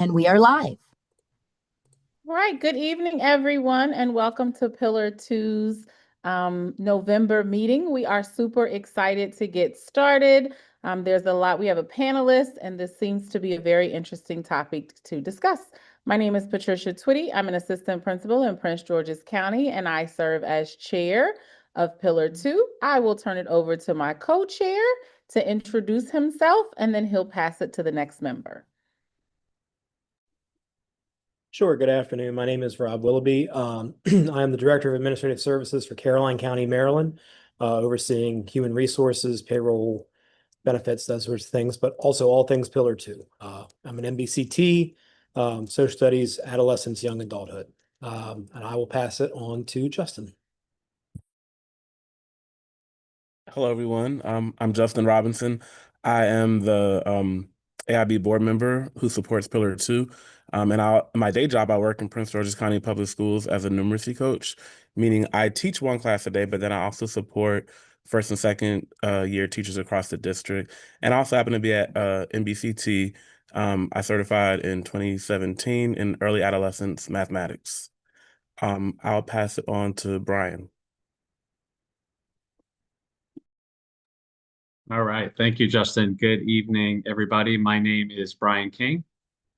And we are live. All right, good evening, everyone, and welcome to Pillar Two's November meeting. We are super excited to get started. There's a lot, we have a panelist, and this seems to be a very interesting topic to discuss. My name is Patricia Twitty. I'm an assistant principal in Prince George's County, and I serve as chair of Pillar Two. I will turn it over to my co-chair to introduce himself, and then he'll pass it to the next member. Sure. Good afternoon. My name is Rob Willoughby. I am the Director of Administrative Services for Caroline County, Maryland, overseeing human resources, payroll, benefits, those sorts of things, but also all things Pillar Two. I'm an MBCT, Social Studies, Adolescence, Young Adulthood. And I will pass it on to Justin. Hello, everyone. I'm Justin Robinson. I am the AIB board member who supports Pillar Two. And my day job, I work in Prince George's County Public Schools as a numeracy coach, meaning I teach one class a day, but then I also support first and second year teachers across the district. And I also happen to be at MBCT. I certified in 2017 in early adolescence mathematics. I'll pass it on to Brian. All right. Thank you, Justin. Good evening, everybody. My name is Brian King.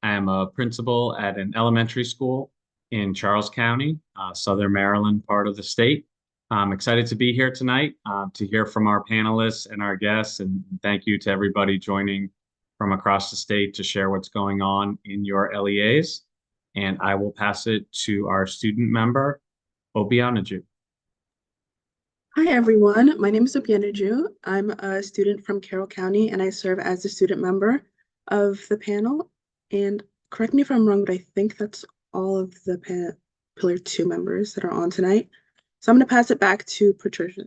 I am a principal at an elementary school in Charles County, Southern Maryland, part of the state. I'm excited to be here tonight to hear from our panelists and our guests. And thank you to everybody joining from across the state to share what's going on in your LEAs. And I will pass it to our student member, Obianaju. Hi, everyone. My name is Obianaju. I'm a student from Carroll County, and I serve as the student member of the panel. And correct me if I'm wrong, but I think that's all of the Pillar 2 members that are on tonight. So I'm going to pass it back to Patricia.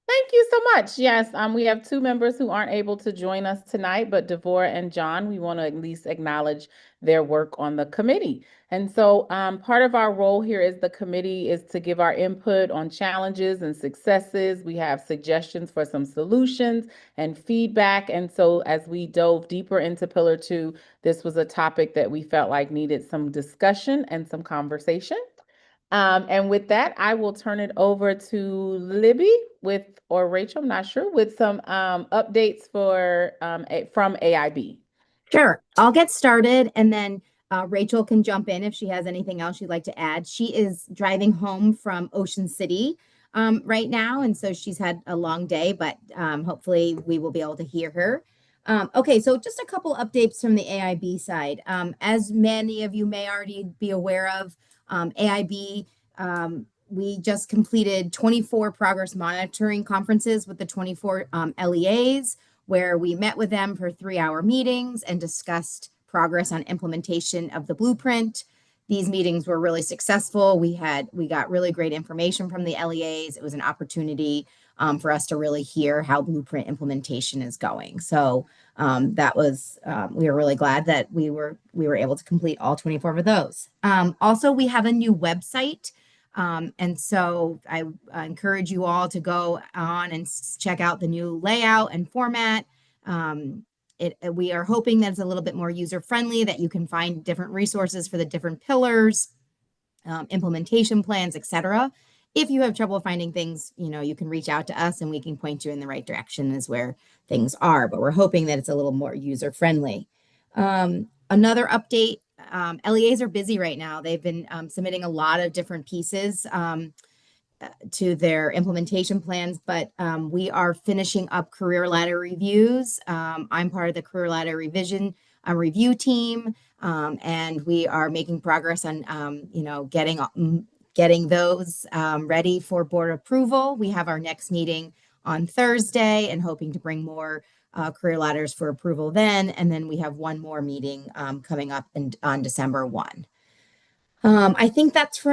Thank you so much. Yes, we have two members who aren't able to join us tonight, but Devorah and John, we want to at least acknowledge their work on the committee. And so part of our role here as the committee is to give our input on challenges and successes. We have suggestions for some solutions and feedback. And so as we dove deeper into Pillar 2, this was a topic that we felt like needed some discussion and some conversation. And with that, I will turn it over to Libby or Rachel, I'm not sure, with some updates from AIB. Sure. I'll get started and then Rachel can jump in if she has anything else she'd like to add. She is driving home from Ocean City right now. And so she's had a long day, but hopefully we will be able to hear her. Okay, so just a couple updates from the AIB side. As many of you may already be aware of, AIB, we just completed 24 progress monitoring conferences with the 24 LEAs, where we met with them for 3-hour meetings and discussed progress on implementation of the blueprint. These meetings were really successful. We got really great information from the LEAs. It was an opportunity for us to really hear how blueprint implementation is going. So that was, we were really glad that we were able to complete all 24 of those. Also, we have a new website. And so I encourage you all to go on and check out the new layout and format. We are hoping that it's a little bit more user-friendly, that you can find different resources for the different pillars, implementation plans, etc. If you have trouble finding things, you can reach out to us and we can point you in the right direction as where things are. But we're hoping that it's a little more user-friendly. Another update, LEAs are busy right now. They've been submitting a lot of different pieces to their implementation plans, but we are finishing up career ladder reviews. I'm part of the career ladder revision review team, and we are making progress on, getting those ready for board approval. We have our next meeting on Thursday and hoping to bring more career ladders for approval then. And then we have one more meeting coming up on December 1. I think that's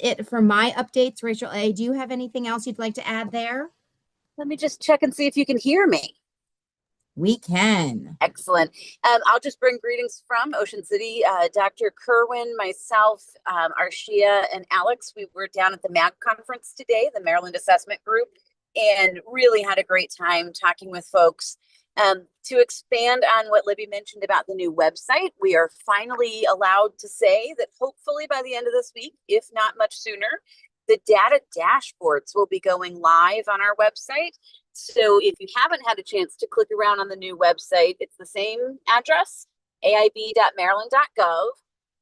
it for my updates. Rachel A., do you have anything else you'd like to add there? Let me just check and see if you can hear me. We can. Excellent. I'll just bring greetings from Ocean City. Dr. Kerwin, myself, Arshia, and Alex, we were down at the MAG conference today, the Maryland Assessment Group, and really had a great time talking with folks To expand on what Libby mentioned about the new website, we are finally allowed to say that hopefully by the end of this week, if not much sooner, the data dashboards will be going live on our website. So if you haven't had a chance to click around on the new website, it's the same address, aib.maryland.gov.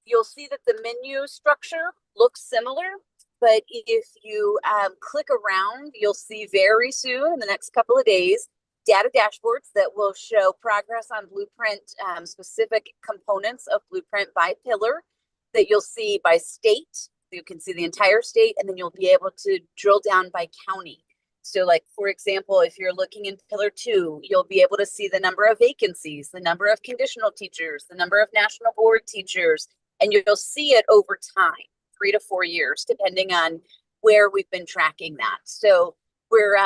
You'll see that the menu structure looks similar, but if you click around, you'll see very soon in the next couple of days, data dashboards that will show progress on Blueprint, specific components of Blueprint by pillar that you'll see by state. You can see the entire state, and then you'll be able to drill down by county. So like, for example, if you're looking in Pillar 2, you'll be able to see the number of vacancies, the number of conditional teachers, the number of national board teachers, and you'll see it over time, 3 to 4 years, depending on where we've been tracking that. So we're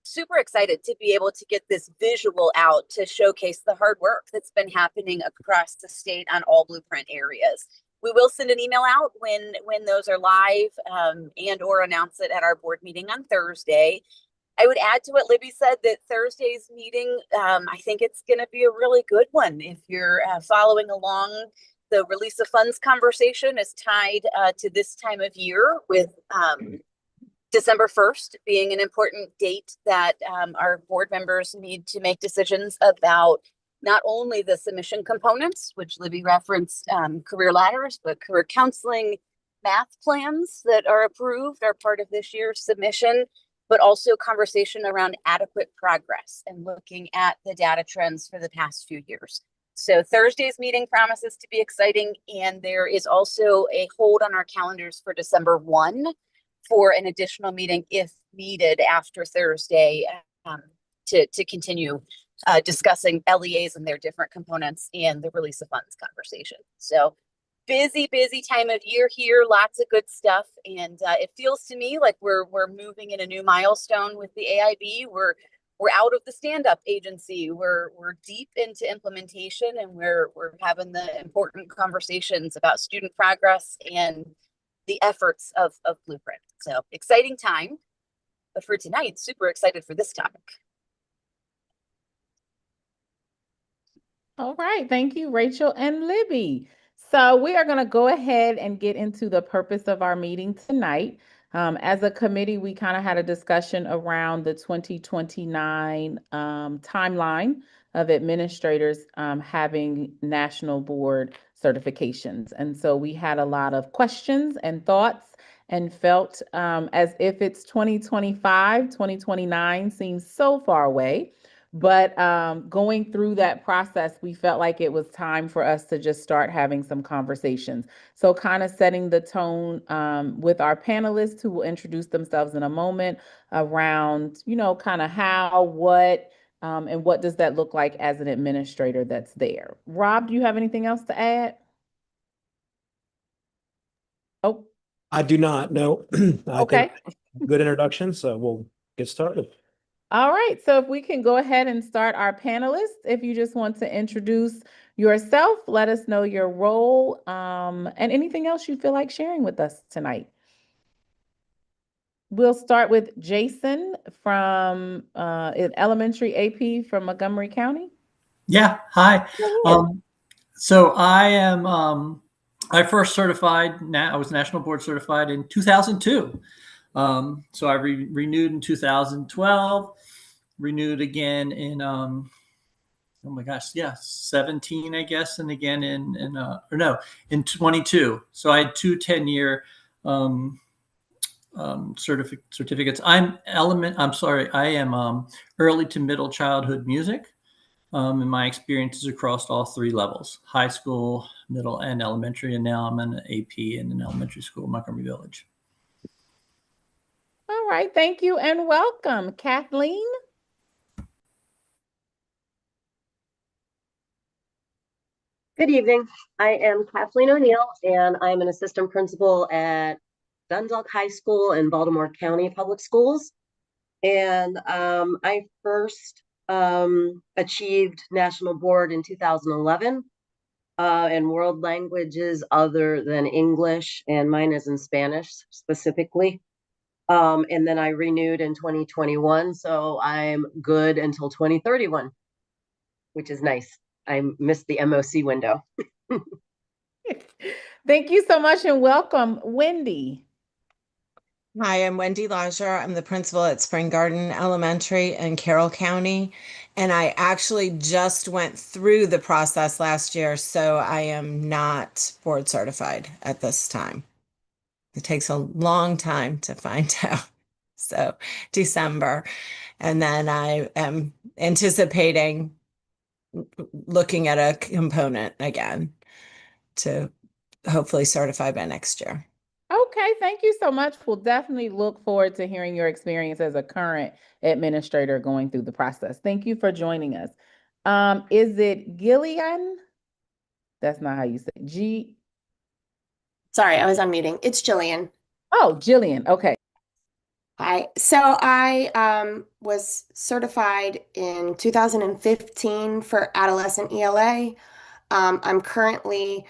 super excited to be able to get this visual out to showcase the hard work that's been happening across the state on all Blueprint areas. We will send an email out when those are live and or announce it at our board meeting on Thursday. I would add to what Libby said that Thursday's meeting, I think it's going to be a really good one. If you're following along, the release of funds conversation is tied to this time of year with December 1st being an important date that our board members need to make decisions about not only the submission components, which Libby referenced, career ladders, but career counseling, math plans that are approved are part of this year's submission, but also conversation around adequate progress and looking at the data trends for the past few years. So Thursday's meeting promises to be exciting, and there is also a hold on our calendars for December 1 for an additional meeting if needed after Thursday to continue discussing LEAs and their different components and the release of funds conversation. So busy time of year here, lots of good stuff. And it feels to me like we're moving in a new milestone with the AIB. We're out of the stand-up agency. We're deep into implementation, and we're having the important conversations about student progress and the efforts of Blueprint. So exciting time. But for tonight, super excited for this topic. All right, thank you, Rachel and Libby. So we are going to go ahead and get into the purpose of our meeting tonight. As a committee, we kind of had a discussion around the 2029 timeline of administrators having national board certifications. And so we had a lot of questions and thoughts and felt as if it's 2025, 2029 seems so far away. But going through that process, we felt like it was time for us to just start having some conversations. So kind of setting the tone with our panelists who will introduce themselves in a moment around, you know, kind of how, what, and what does that look like as an administrator that's there. Rob, do you have anything else to add? Oh, I do not know. okay. Good introduction, so we'll get started. All right, so if we can go ahead and start our panelists, if you just want to introduce yourself, let us know your role, and anything else you feel like sharing with us tonight. We'll start with Jason from elementary AP from Montgomery County. Yeah, hi. So I am, I first certified, I was national board certified in 2002. So I renewed in 2012, renewed again in, oh my gosh, yeah, 17, I guess. And again in 22. So I had two 10-year certificates. I am early to middle childhood music. And my experiences across all three levels, high school, middle, and elementary. And now I'm an AP in an elementary school, Montgomery Village. All right, thank you and welcome. Kathleen? Good evening. I am Kathleen O'Neill, and I'm an assistant principal at Dundalk High School in Baltimore County Public Schools. And I first achieved national board in 2011 in world languages other than English, and mine is in Spanish specifically. And then I renewed in 2021, so I'm good until 2031. which is nice. I missed the MOC window. Thank you so much and welcome, Wendy. Hi, I'm Wendy Lajer. I'm the principal at Spring Garden Elementary in Carroll County. And I actually just went through the process last year, so I am not board certified at this time. It takes a long time to find out. So December. And then I am anticipating looking at a component again to hopefully certify by next year. Okay, thank you so much. We'll definitely look forward to hearing your experience as a current administrator going through the process. Thank you for joining us. Is it Gillian? That's not how you say G. Sorry, I was unmuting. It's Jillian. Oh, Jillian. Okay. Hi. So I was certified in 2015 for adolescent ELA. I'm currently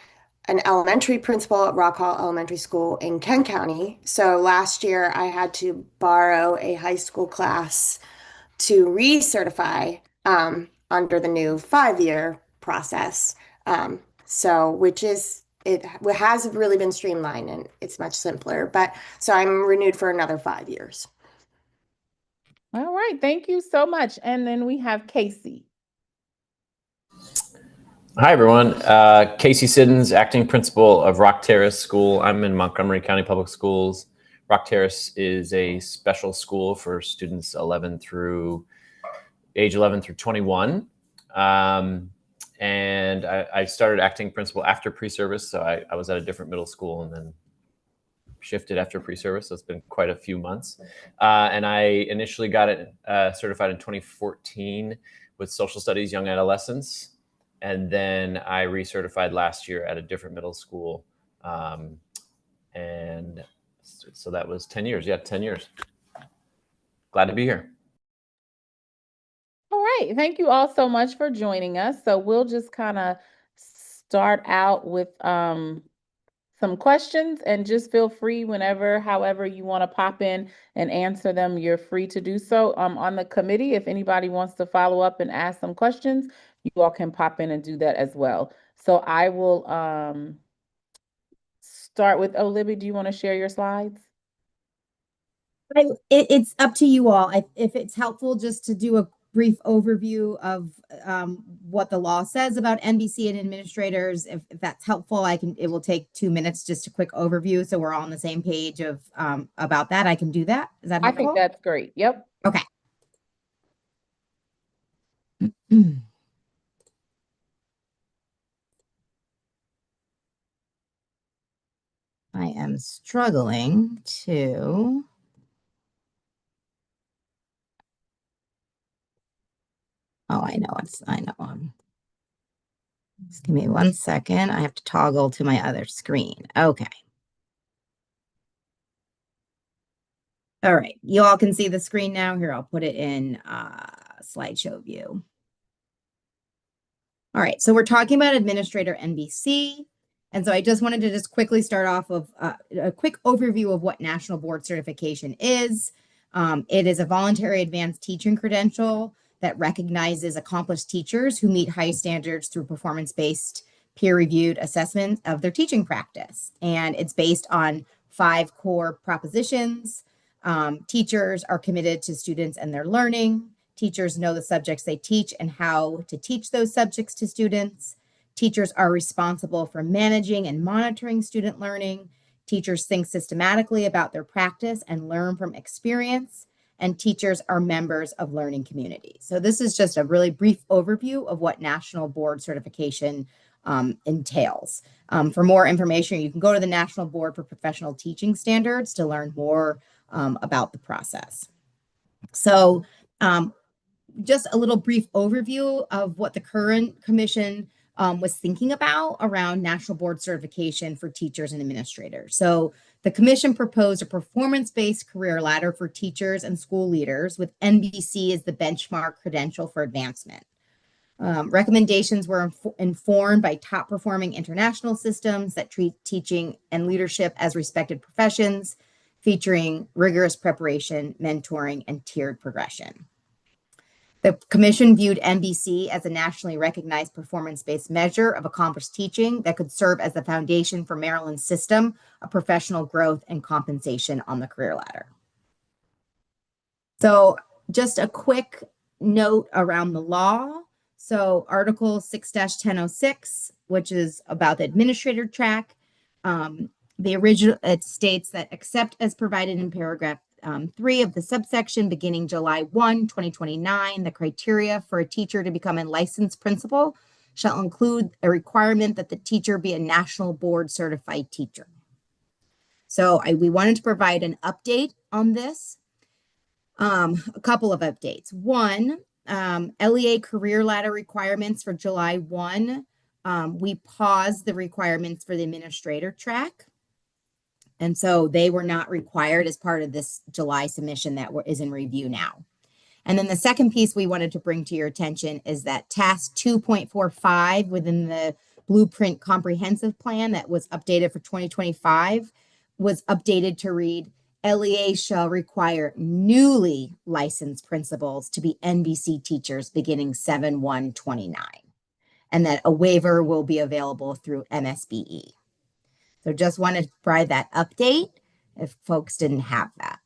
an elementary principal at Rock Hall Elementary School in Kent County. So last year I had to borrow a high school class to recertify under the new 5-year process. It has really been streamlined and it's much simpler. But so I'm renewed for another 5 years. All right. Thank you so much. And then we have Casey. Hi, everyone. Casey Siddons, acting principal of Rock Terrace School. I'm in Montgomery County Public Schools. Rock Terrace is a special school for students age 11 through 21. And I started acting principal after pre-service. So I was at a different middle school and then shifted after pre-service. So it's been quite a few months. And I initially got it certified in 2014 with social studies, young adolescents. And then I recertified last year at a different middle school. And so that was 10 years. Yeah, 10 years. Glad to be here. All right. Thank you all so much for joining us. So we'll just kind of start out with some questions and just feel free however you want to pop in and answer them, you're free to do so. On the committee, if anybody wants to follow up and ask some questions, you all can pop in and do that as well. So I will start with, Libby, do you want to share your slides? It's up to you all. If it's helpful just to do a brief overview of what the law says about NBC and administrators, if that's helpful, it will take 2 minutes, just a quick overview. So we're all on the same page of about that. I can do that. Is that helpful? I think that's great. Yep. Okay. I am struggling to. Oh, I know. Just give me 1 second. I have to toggle to my other screen. Okay. All right. You all can see the screen now. Here, I'll put it in slideshow view. All right. So we're talking about Administrator NBC. And so I just wanted to just quickly start off of a quick overview of what National Board Certification is. It is a voluntary advanced teaching credential that recognizes accomplished teachers who meet high standards through performance-based peer-reviewed assessment of their teaching practice. And it's based on 5 core propositions. Teachers are committed to students and their learning. Teachers know the subjects they teach and how to teach those subjects to students. Teachers are responsible for managing and monitoring student learning. Teachers think systematically about their practice and learn from experience. And teachers are members of learning communities. So this is just a really brief overview of what National Board Certification entails. For more information, you can go to the National Board for Professional Teaching Standards to learn more about the process. So just a little brief overview of what the current commission was thinking about around National Board Certification for teachers and administrators. So the commission proposed a performance-based career ladder for teachers and school leaders with NBC as the benchmark credential for advancement. Recommendations were informed by top-performing international systems that treat teaching and leadership as respected professions, featuring rigorous preparation, mentoring, and tiered progression. The commission viewed NBC as a nationally recognized performance-based measure of accomplished teaching that could serve as the foundation for Maryland's system of professional growth and compensation on the career ladder. So just a quick note around the law. So Article 6-1006, which is about the administrator track, the original, it states that except as provided in paragraph 3 of the subsection beginning July 1, 2029, the criteria for a teacher to become a licensed principal shall include a requirement that the teacher be a national board certified teacher. So we wanted to provide an update on this. A couple of updates. One, LEA career ladder requirements for July 1. We paused the requirements for the administrator track. And so they were not required as part of this July submission that is in review now. And then the second piece we wanted to bring to your attention is that task 2.45 within the Blueprint Comprehensive Plan that was updated for 2025 was updated to read, LEA shall require newly licensed principals to be NBC teachers beginning 7/1/29, and that a waiver will be available through MSBE. So just wanted to provide that update if folks didn't have that.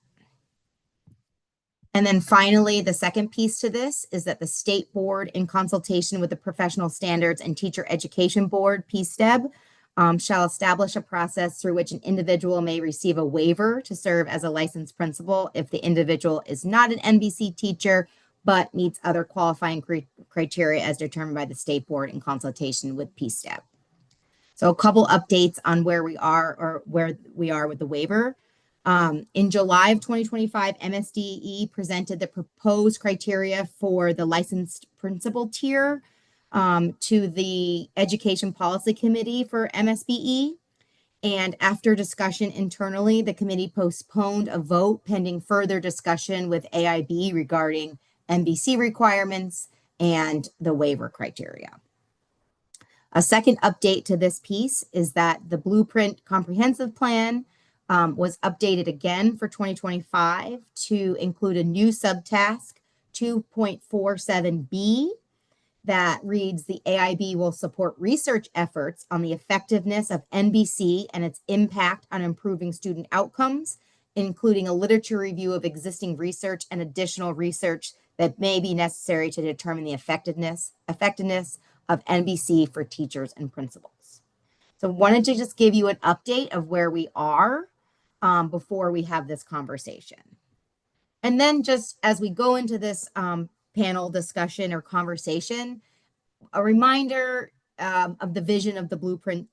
And then finally, the second piece to this is that the state board, in consultation with the Professional Standards and Teacher Education Board, PSTEB, shall establish a process through which an individual may receive a waiver to serve as a licensed principal if the individual is not an NBC teacher, but meets other qualifying criteria as determined by the state board in consultation with PSTEB. So a couple updates on where we are with the waiver. In July of 2025, MSDE presented the proposed criteria for the licensed principal tier to the Education Policy Committee for MSBE. And after discussion internally, the committee postponed a vote pending further discussion with AIB regarding NBC requirements and the waiver criteria. A second update to this piece is that the Blueprint Comprehensive Plan was updated again for 2025 to include a new subtask 2.47B that reads, the AIB will support research efforts on the effectiveness of NBC and its impact on improving student outcomes, including a literature review of existing research and additional research that may be necessary to determine the effectiveness of NBC for teachers and principals. So wanted to just give you an update of where we are before we have this conversation. And then just as we go into this panel discussion or conversation, a reminder of the vision of the Blueprint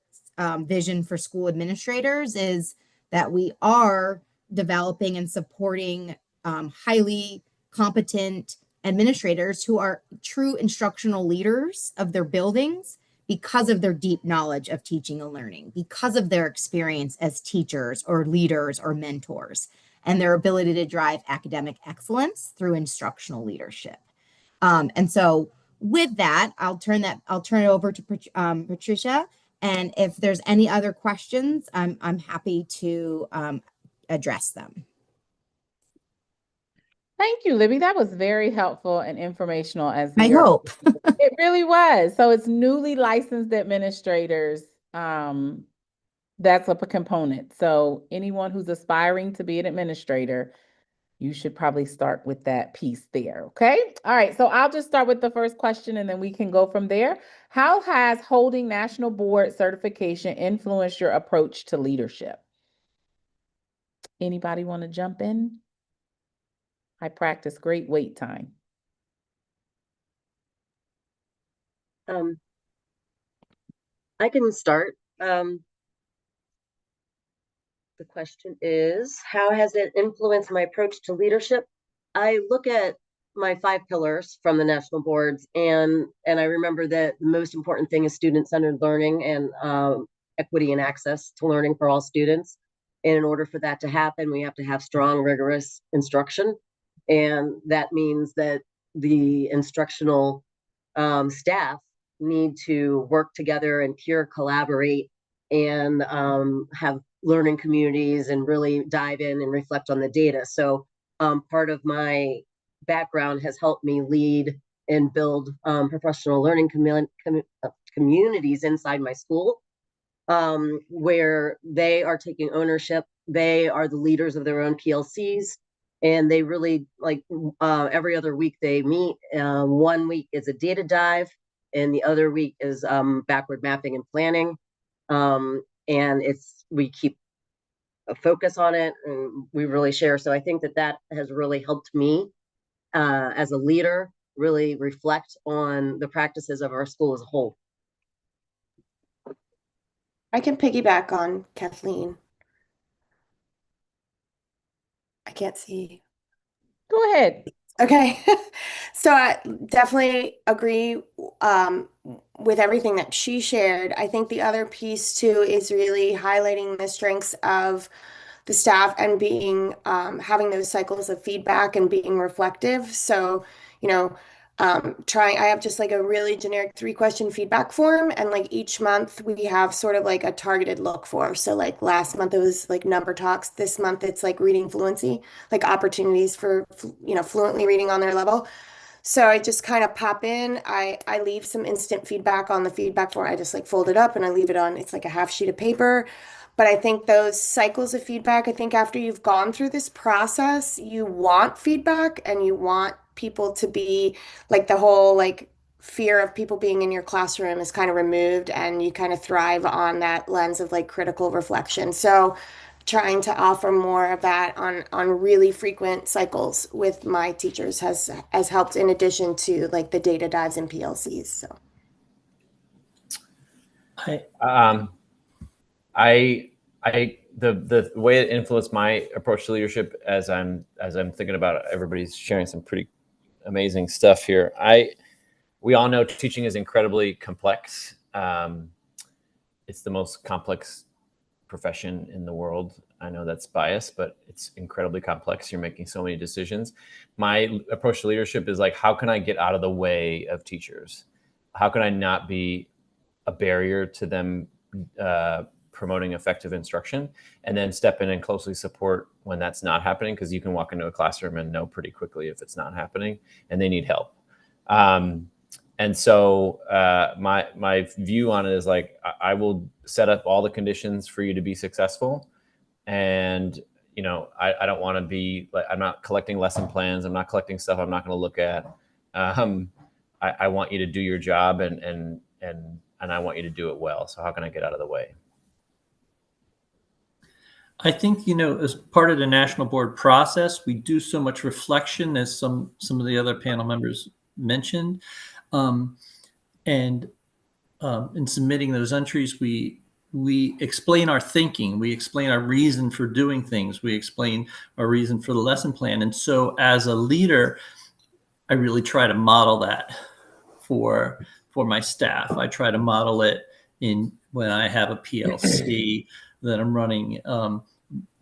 vision for school administrators is that we are developing and supporting highly competent administrators who are true instructional leaders of their buildings because of their deep knowledge of teaching and learning, because of their experience as teachers or leaders or mentors, and their ability to drive academic excellence through instructional leadership. And so with that, I'll turn it over to Patricia. And if there's any other questions, I'm happy to address them. Thank you, Libby. That was very helpful and informational as I hope. It really was. So it's newly licensed administrators. That's a component. So anyone who's aspiring to be an administrator, you should probably start with that piece there. Okay. All right. So I'll just start with the first question and then we can go from there. How has holding national board certification influenced your approach to leadership? Anybody want to jump in? I practice great wait time. I can start. The question is, how has it influenced my approach to leadership? I look at my 5 pillars from the national boards, and I remember that the most important thing is student-centered learning and equity and access to learning for all students. And in order for that to happen, we have to have strong, rigorous instruction. And that means that the instructional staff need to work together and peer collaborate and have learning communities and really dive in and reflect on the data. So part of my background has helped me lead and build professional learning communities inside my school, where they are taking ownership. They are the leaders of their own PLCs, and they really like every other week they meet. 1 week is a data dive, and the other week is backward mapping and planning. And we keep a focus on it, and we really share. So I think that has really helped me as a leader really reflect on the practices of our school as a whole. I can piggyback on Kathleen. I can't see. Go ahead. Okay. So I definitely agree with everything that she shared. I think the other piece too is really highlighting the strengths of the staff and being having those cycles of feedback and being reflective. So, you know, I have just like a really generic 3-question feedback form, and like each month we have sort of like a targeted look for. So like last month it was like number talks. This month it's like reading fluency, like opportunities for, fluently reading on their level. So I just kind of pop in, I leave some instant feedback on the feedback form. I just like fold it up and I leave it on, it's like a half sheet of paper. But I think those cycles of feedback, I think after you've gone through this process, you want feedback and you want people to be like the whole like fear of people being in your classroom is kind of removed, and you kind of thrive on that lens of like critical reflection. So trying to offer more of that on really frequent cycles with my teachers has helped, in addition to like the data dives and PLCs. So the way it influenced my approach to leadership as I'm thinking about it, everybody's sharing some pretty amazing stuff here. We all know teaching is incredibly complex. It's the most complex profession in the world. I know that's biased, but it's incredibly complex. You're making so many decisions. My approach to leadership is like, how can I get out of the way of teachers? How can I not be a barrier to them promoting effective instruction, and then step in and closely support when that's not happening? Because you can walk into a classroom and know pretty quickly if it's not happening and they need help. And so my view on it is like, I will set up all the conditions for you to be successful. And, I don't want to be like, I'm not collecting lesson plans. I'm not collecting stuff I'm not going to look at. I want you to do your job, and I want you to do it well. So how can I get out of the way? I think, as part of the national board process, we do so much reflection, as some of the other panel members mentioned. In submitting those entries, we explain our thinking, we explain our reason for doing things, we explain our reason for the lesson plan. And so as a leader, I really try to model that for my staff. I try to model it when I have a PLC that I'm running,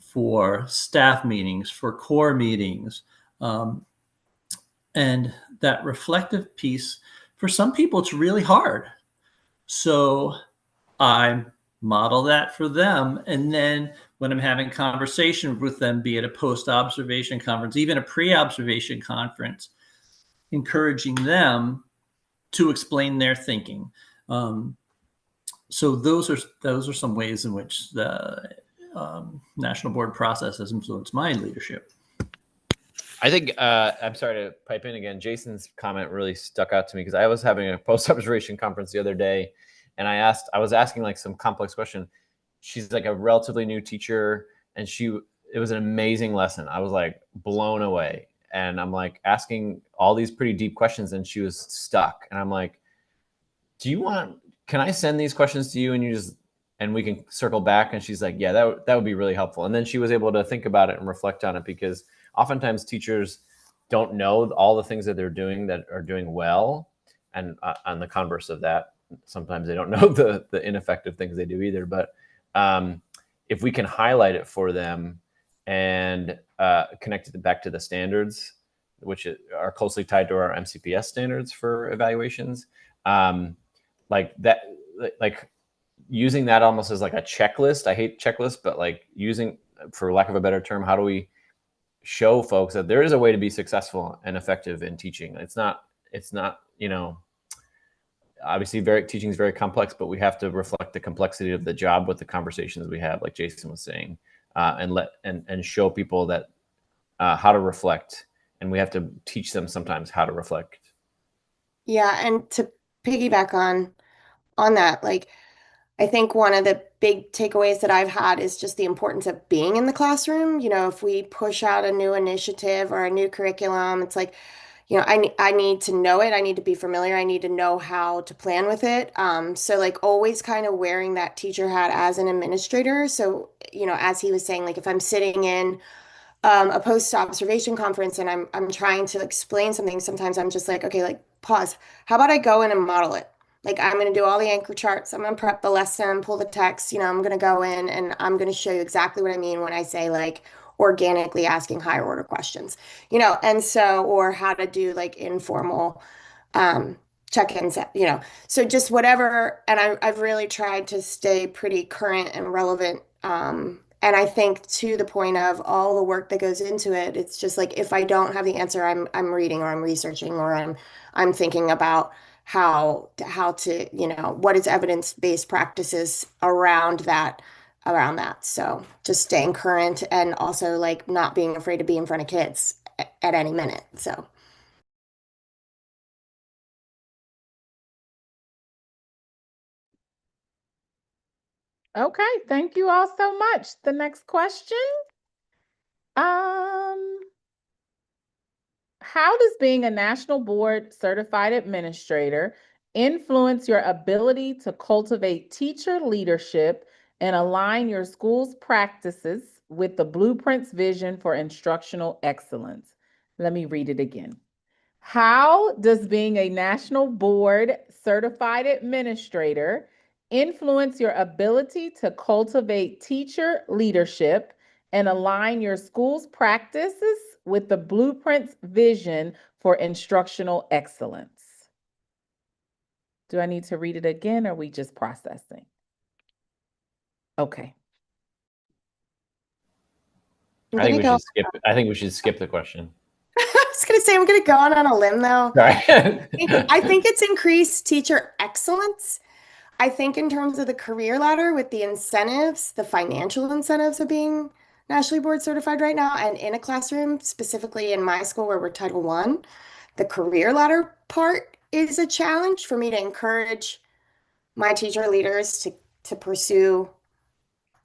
for staff meetings, for core meetings. And that reflective piece, for some people, it's really hard. So I model that for them. And then when I'm having conversation with them, be it a post-observation conference, even a pre-observation conference, encouraging them to explain their thinking. So those are some ways in which the national board process has influenced my leadership. I think, I'm sorry to pipe in again, Jason's comment really stuck out to me, because I was having a post-observation conference the other day, and I was asking like some complex question. She's like a relatively new teacher, and it was an amazing lesson. I was like blown away. And I'm like asking all these pretty deep questions, and she was stuck. And I'm like, can I send these questions to you and we can circle back? And she's like, yeah, that would be really helpful. And then she was able to think about it and reflect on it, because oftentimes teachers don't know all the things that they're doing that are doing well. And on the converse of that, sometimes they don't know the ineffective things they do either. But if we can highlight it for them and connect it back to the standards, which are closely tied to our MCPS standards for evaluations, like using that almost as like a checklist. I hate checklists, but like using, for lack of a better term, how do we show folks that there is a way to be successful and effective in teaching. It's not, you know, obviously teaching is very complex, but we have to reflect the complexity of the job with the conversations we have, like Jason was saying, and show people that how to reflect, and we have to teach them sometimes how to reflect. Yeah, and to piggyback on that, like I think one of the big takeaways that I've had is just the importance of being in the classroom. You know, if we push out a new initiative or a new curriculum, it's like, you know, I need to know it. I need to be familiar. I need to know how to plan with it. So like always kind of wearing that teacher hat as an administrator. So, you know, as he was saying, like if I'm sitting in a post-observation conference and I'm trying to explain something, sometimes I'm just like, okay, like pause. How about I go in and model it? Like I'm going to do all the anchor charts. I'm going to prep the lesson, pull the text, you know, I'm going to go in and I'm going to show you exactly what I mean when I say like organically asking higher order questions, you know, and so, or how to do like informal check-ins, you know, so just whatever. And I've really tried to stay pretty current and relevant. And I think to the point of all the work that goes into it, it's just like if I don't have the answer, I'm reading or I'm researching or I'm thinking about how to, you know, what is evidence-based practices around that. So just staying current and also like not being afraid to be in front of kids at any minute. So Okay, thank you all so much. The next question. How does being a national board certified administrator influence your ability to cultivate teacher leadership and align your school's practices with the Blueprint's vision for instructional excellence? Let me read it again. How does being a national board certified administrator influence your ability to cultivate teacher leadership and align your school's practices with the Blueprint's vision for instructional excellence? Do I need to read it again, or are we just processing? Okay. I think we should skip the question. I was going to say, I'm going to go on a limb though. I think it's increased teacher excellence. I think in terms of the career ladder with the incentives, the financial incentives of being nationally board certified right now and in a classroom, specifically in my school where we're Title I, the career ladder part is a challenge for me to encourage my teacher leaders to pursue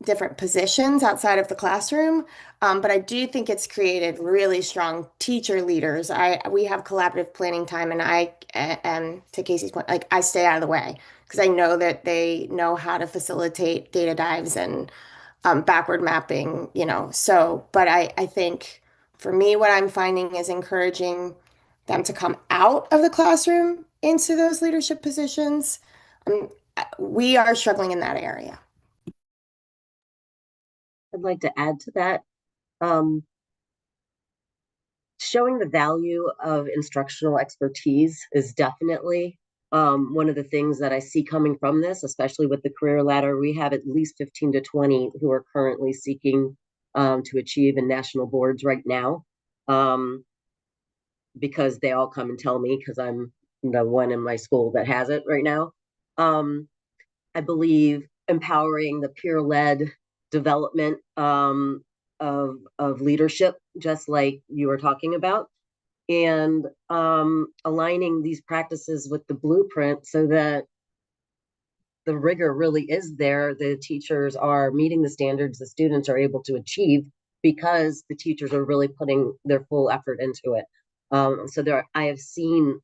different positions outside of the classroom. But I do think it's created really strong teacher leaders. We have collaborative planning time, and to Casey's point, like I stay out of the way because I know that they know how to facilitate data dives and backward mapping, you know. So, but I think for me, what I'm finding is encouraging them to come out of the classroom into those leadership positions. We are struggling in that area. I'd like to add to that. Showing the value of instructional expertise is definitely one of the things that I see coming from this, especially with the career ladder. We have at least 15 to 20 who are currently seeking to achieve in national boards right now, because they all come and tell me because I'm the one in my school that has it right now. I believe empowering the peer-led development of leadership, just like you were talking about, and aligning these practices with the blueprint so that the rigor really is there. The teachers are meeting the standards the students are able to achieve because the teachers are really putting their full effort into it. So I have seen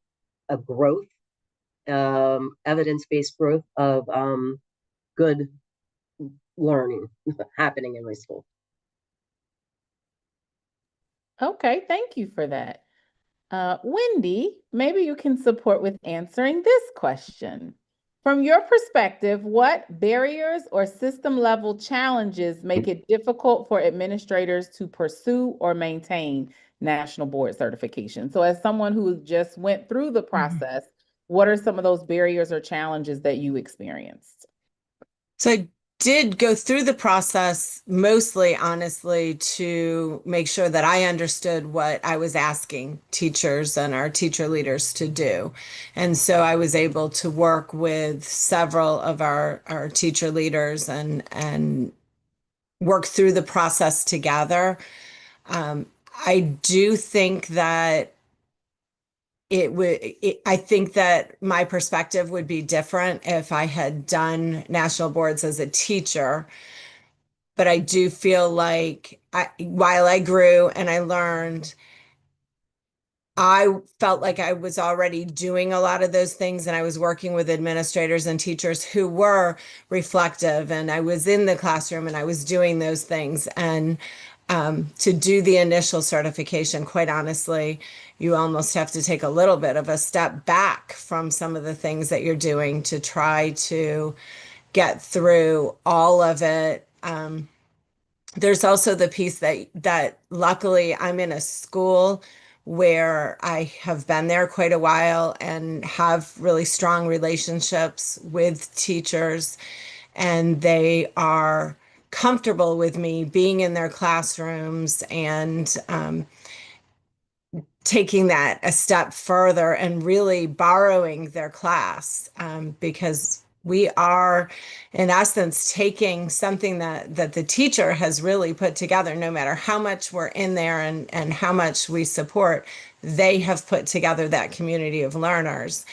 a growth, evidence-based growth of good learning happening in my school. Okay, thank you for that. Wendy, maybe you can support with answering this question. From your perspective, what barriers or system level challenges make it difficult for administrators to pursue or maintain national board certification? So as someone who just went through the process, what are some of those barriers or challenges that you experienced? So did go through the process mostly, honestly, to make sure that I understood what I was asking teachers and our teacher leaders to do. And so I was able to work with several of our teacher leaders and work through the process together. I do think that I think that my perspective would be different if I had done national boards as a teacher. But I do feel like while I grew and I learned, I felt like I was already doing a lot of those things, and I was working with administrators and teachers who were reflective, and I was in the classroom and I was doing those things. And to do the initial certification, quite honestly, you almost have to take a little bit of a step back from some of the things that you're doing to try to get through all of it. There's also the piece that luckily I'm in a school where I have been there quite a while and have really strong relationships with teachers, and they are comfortable with me being in their classrooms and taking that a step further and really borrowing their class, because we are, in essence, taking something that the teacher has really put together. No matter how much we're in there and how much we support, they have put together that community of learners,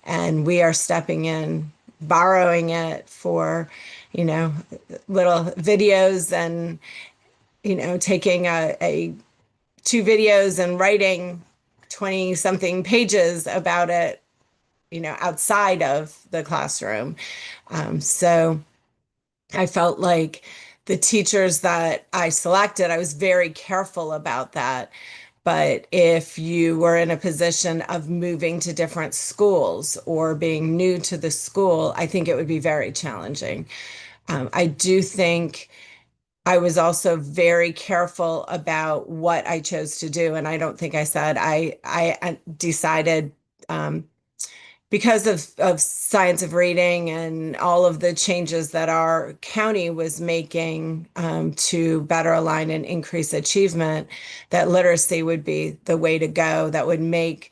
and we are stepping in, borrowing it for, little videos and, taking two videos and writing 20 something pages about it, outside of the classroom. So I felt like the teachers that I selected, I was very careful about that. But if you were in a position of moving to different schools or being new to the school, I think it would be very challenging. I do think I was also very careful about what I chose to do. And I don't think I said I decided, because of science of reading and all of the changes that our county was making to better align and increase achievement, that literacy would be the way to go. That would make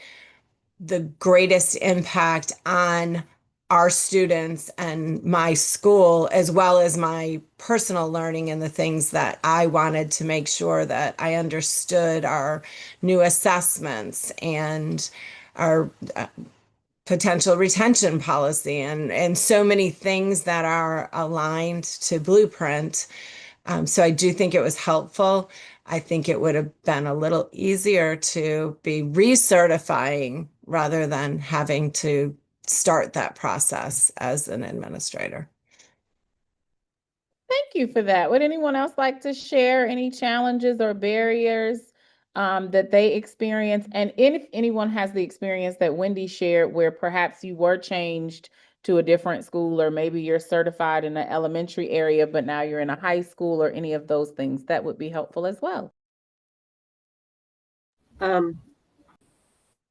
the greatest impact on our students and my school, as well as my personal learning and the things that I wanted to make sure that I understood our new assessments and our potential retention policy and so many things that are aligned to Blueprint. So I do think it was helpful. I think it would have been a little easier to be recertifying rather than having to start that process as an administrator. Thank you for that. Would anyone else like to share any challenges or barriers that they experience? And if anyone has the experience that Wendy shared, where perhaps you were changed to a different school, or maybe you're certified in an elementary area, but now you're in a high school, or any of those things, that would be helpful as well.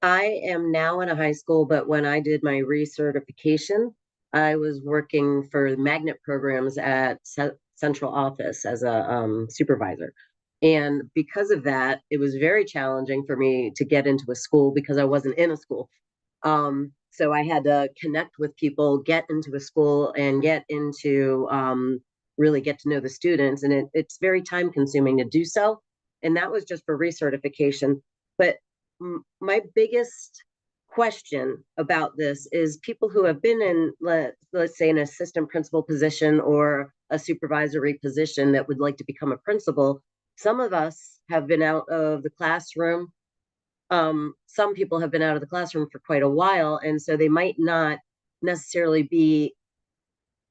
I am now in a high school, but when I did my recertification, I was working for magnet programs at central office as a supervisor. And because of that, it was very challenging for me to get into a school because I wasn't in a school. So I had to connect with people, get into a school, and get into really get to know the students. And it's very time consuming to do so. And that was just for recertification. But my biggest question about this is people who have been in, let's say, an assistant principal position or a supervisory position that would like to become a principal. Some of us have been out of the classroom. Some people have been out of the classroom for quite a while, and so they might not necessarily be,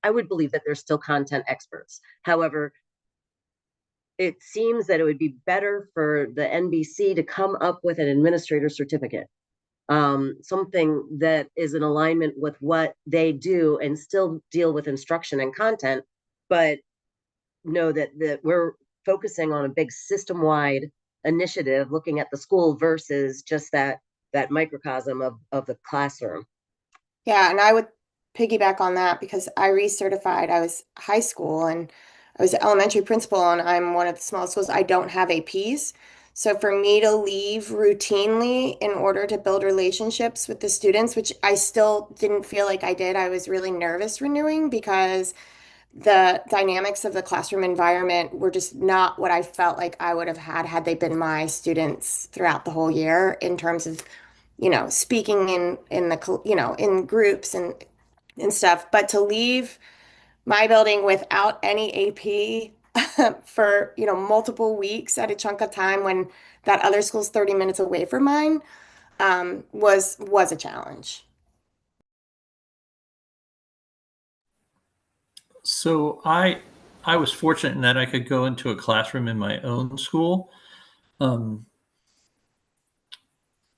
I would believe that they're still content experts. However, it seems that it would be better for the NBC to come up with an administrator certificate, something that is in alignment with what they do and still deal with instruction and content, but know that we're focusing on a big system-wide initiative looking at the school versus just that microcosm of the classroom. Yeah, and I would piggyback on that because I recertified. I was high school and I was an elementary principal, and I'm one of the small schools. I don't have APs. So for me to leave routinely in order to build relationships with the students, which I still didn't feel like I did, I was really nervous renewing because the dynamics of the classroom environment were just not what I felt like I would have had they been my students throughout the whole year in terms of, speaking in the, in groups and stuff. But to leave my building without any AP for, multiple weeks at a chunk of time when that other school's 30 minutes away from mine, was a challenge. So I was fortunate in that I could go into a classroom in my own school.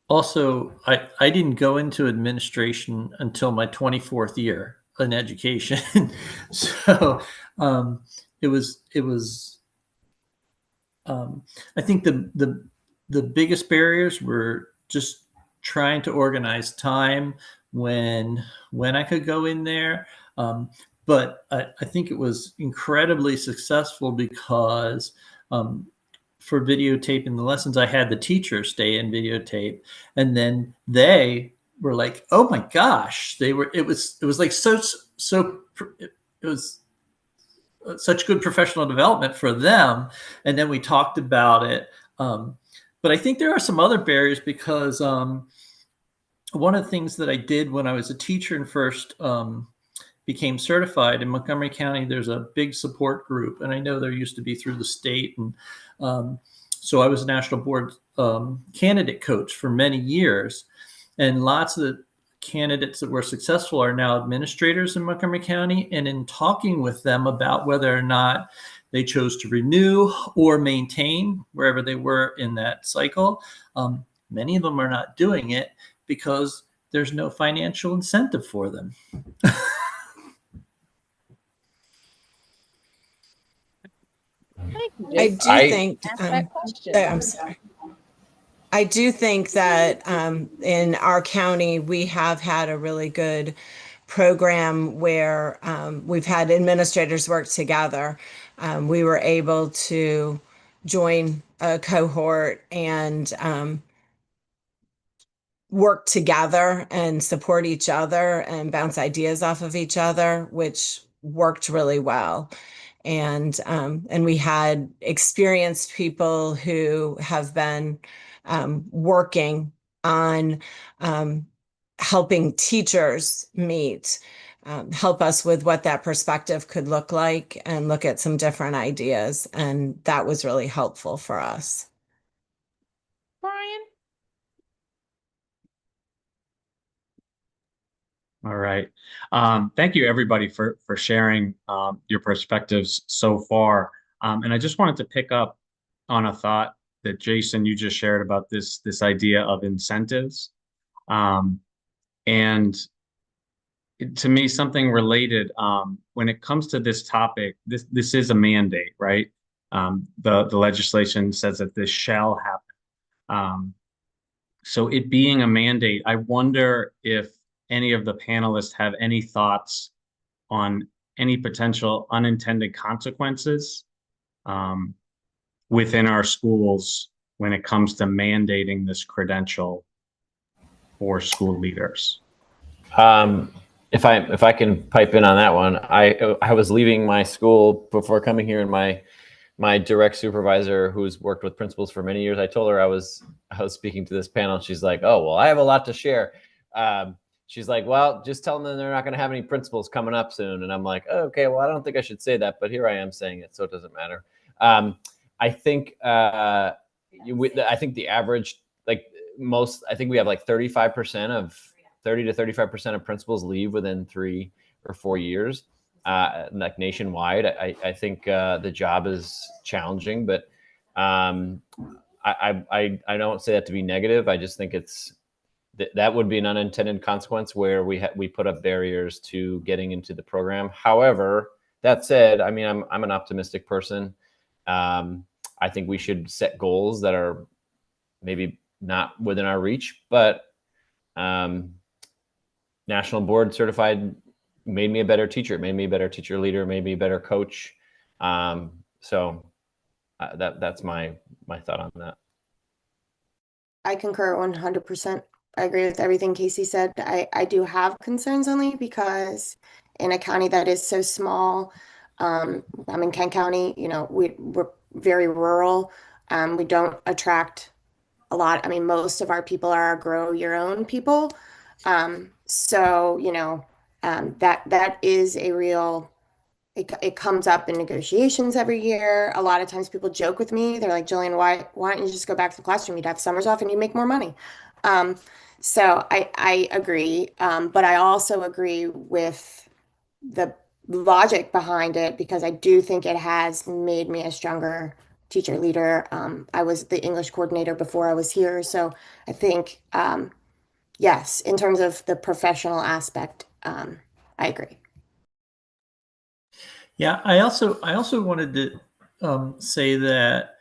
Also, I didn't go into administration until my 24th year in education. So it was I think the biggest barriers were just trying to organize time when I could go in there. But I think it was incredibly successful because for videotaping the lessons, I had the teacher stay and videotape, and then they were like, "Oh my gosh!" It was like it was such good professional development for them. And then we talked about it. But I think there are some other barriers because one of the things that I did when I was a teacher and first became certified in Montgomery County, there's a big support group, and I know there used to be through the state. And so I was a national board candidate coach for many years, and lots of the candidates that were successful are now administrators in Montgomery County. And in talking with them about whether or not they chose to renew or maintain wherever they were in that cycle, many of them are not doing it because there's no financial incentive for them. I do think, I'm sorry. I do think that in our county, we have had a really good program where we've had administrators work together. We were able to join a cohort and work together and support each other and bounce ideas off of each other, which worked really well. And we had experienced people who have been working on helping teachers meet, help us with what that perspective could look like and look at some different ideas. And that was really helpful for us. Brian? All right. Thank you, everybody, for sharing your perspectives so far. And I just wanted to pick up on a thought that Jason, you just shared about this idea of incentives. And to me, something related, when it comes to this topic, this is a mandate, right? The legislation says that this shall happen. So it being a mandate, I wonder if any of the panelists have any thoughts on any potential unintended consequences within our schools when it comes to mandating this credential for school leaders. If I can pipe in on that one, I was leaving my school before coming here, and my direct supervisor, who's worked with principals for many years, I told her I was speaking to this panel. She's like, "Oh, well, I have a lot to share." She's like, "Well, just tell them they're not going to have any principals coming up soon." And I'm like, oh, "Okay, well, I don't think I should say that, but here I am saying it, so it doesn't matter." I think the average, like most, I think we have like 30 to 35% of principals leave within 3 or 4 years, like nationwide. I think the job is challenging, but I don't say that to be negative. I just think that would be an unintended consequence where we put up barriers to getting into the program. However, that said, I mean, I'm an optimistic person. I think we should set goals that are maybe not within our reach, but national board certified made me a better teacher, made me a better teacher leader, made me a better coach. So that's my thought on that. I concur 100%. I agree with everything Casey said. I do have concerns only because in a county that is so small, I'm in Kent County, you know, we're very rural. We don't attract a lot. I mean, most of our people are grow your own people. So, you know, that is a real, it comes up in negotiations every year. A lot of times people joke with me. They're like, Jillian, why don't you just go back to the classroom? You'd have summers off and you make more money. So I agree. But I also agree with the logic behind it because I do think it has made me a stronger teacher leader. I was the English coordinator before I was here. So I think, yes, in terms of the professional aspect, I agree. Yeah, I also wanted to say that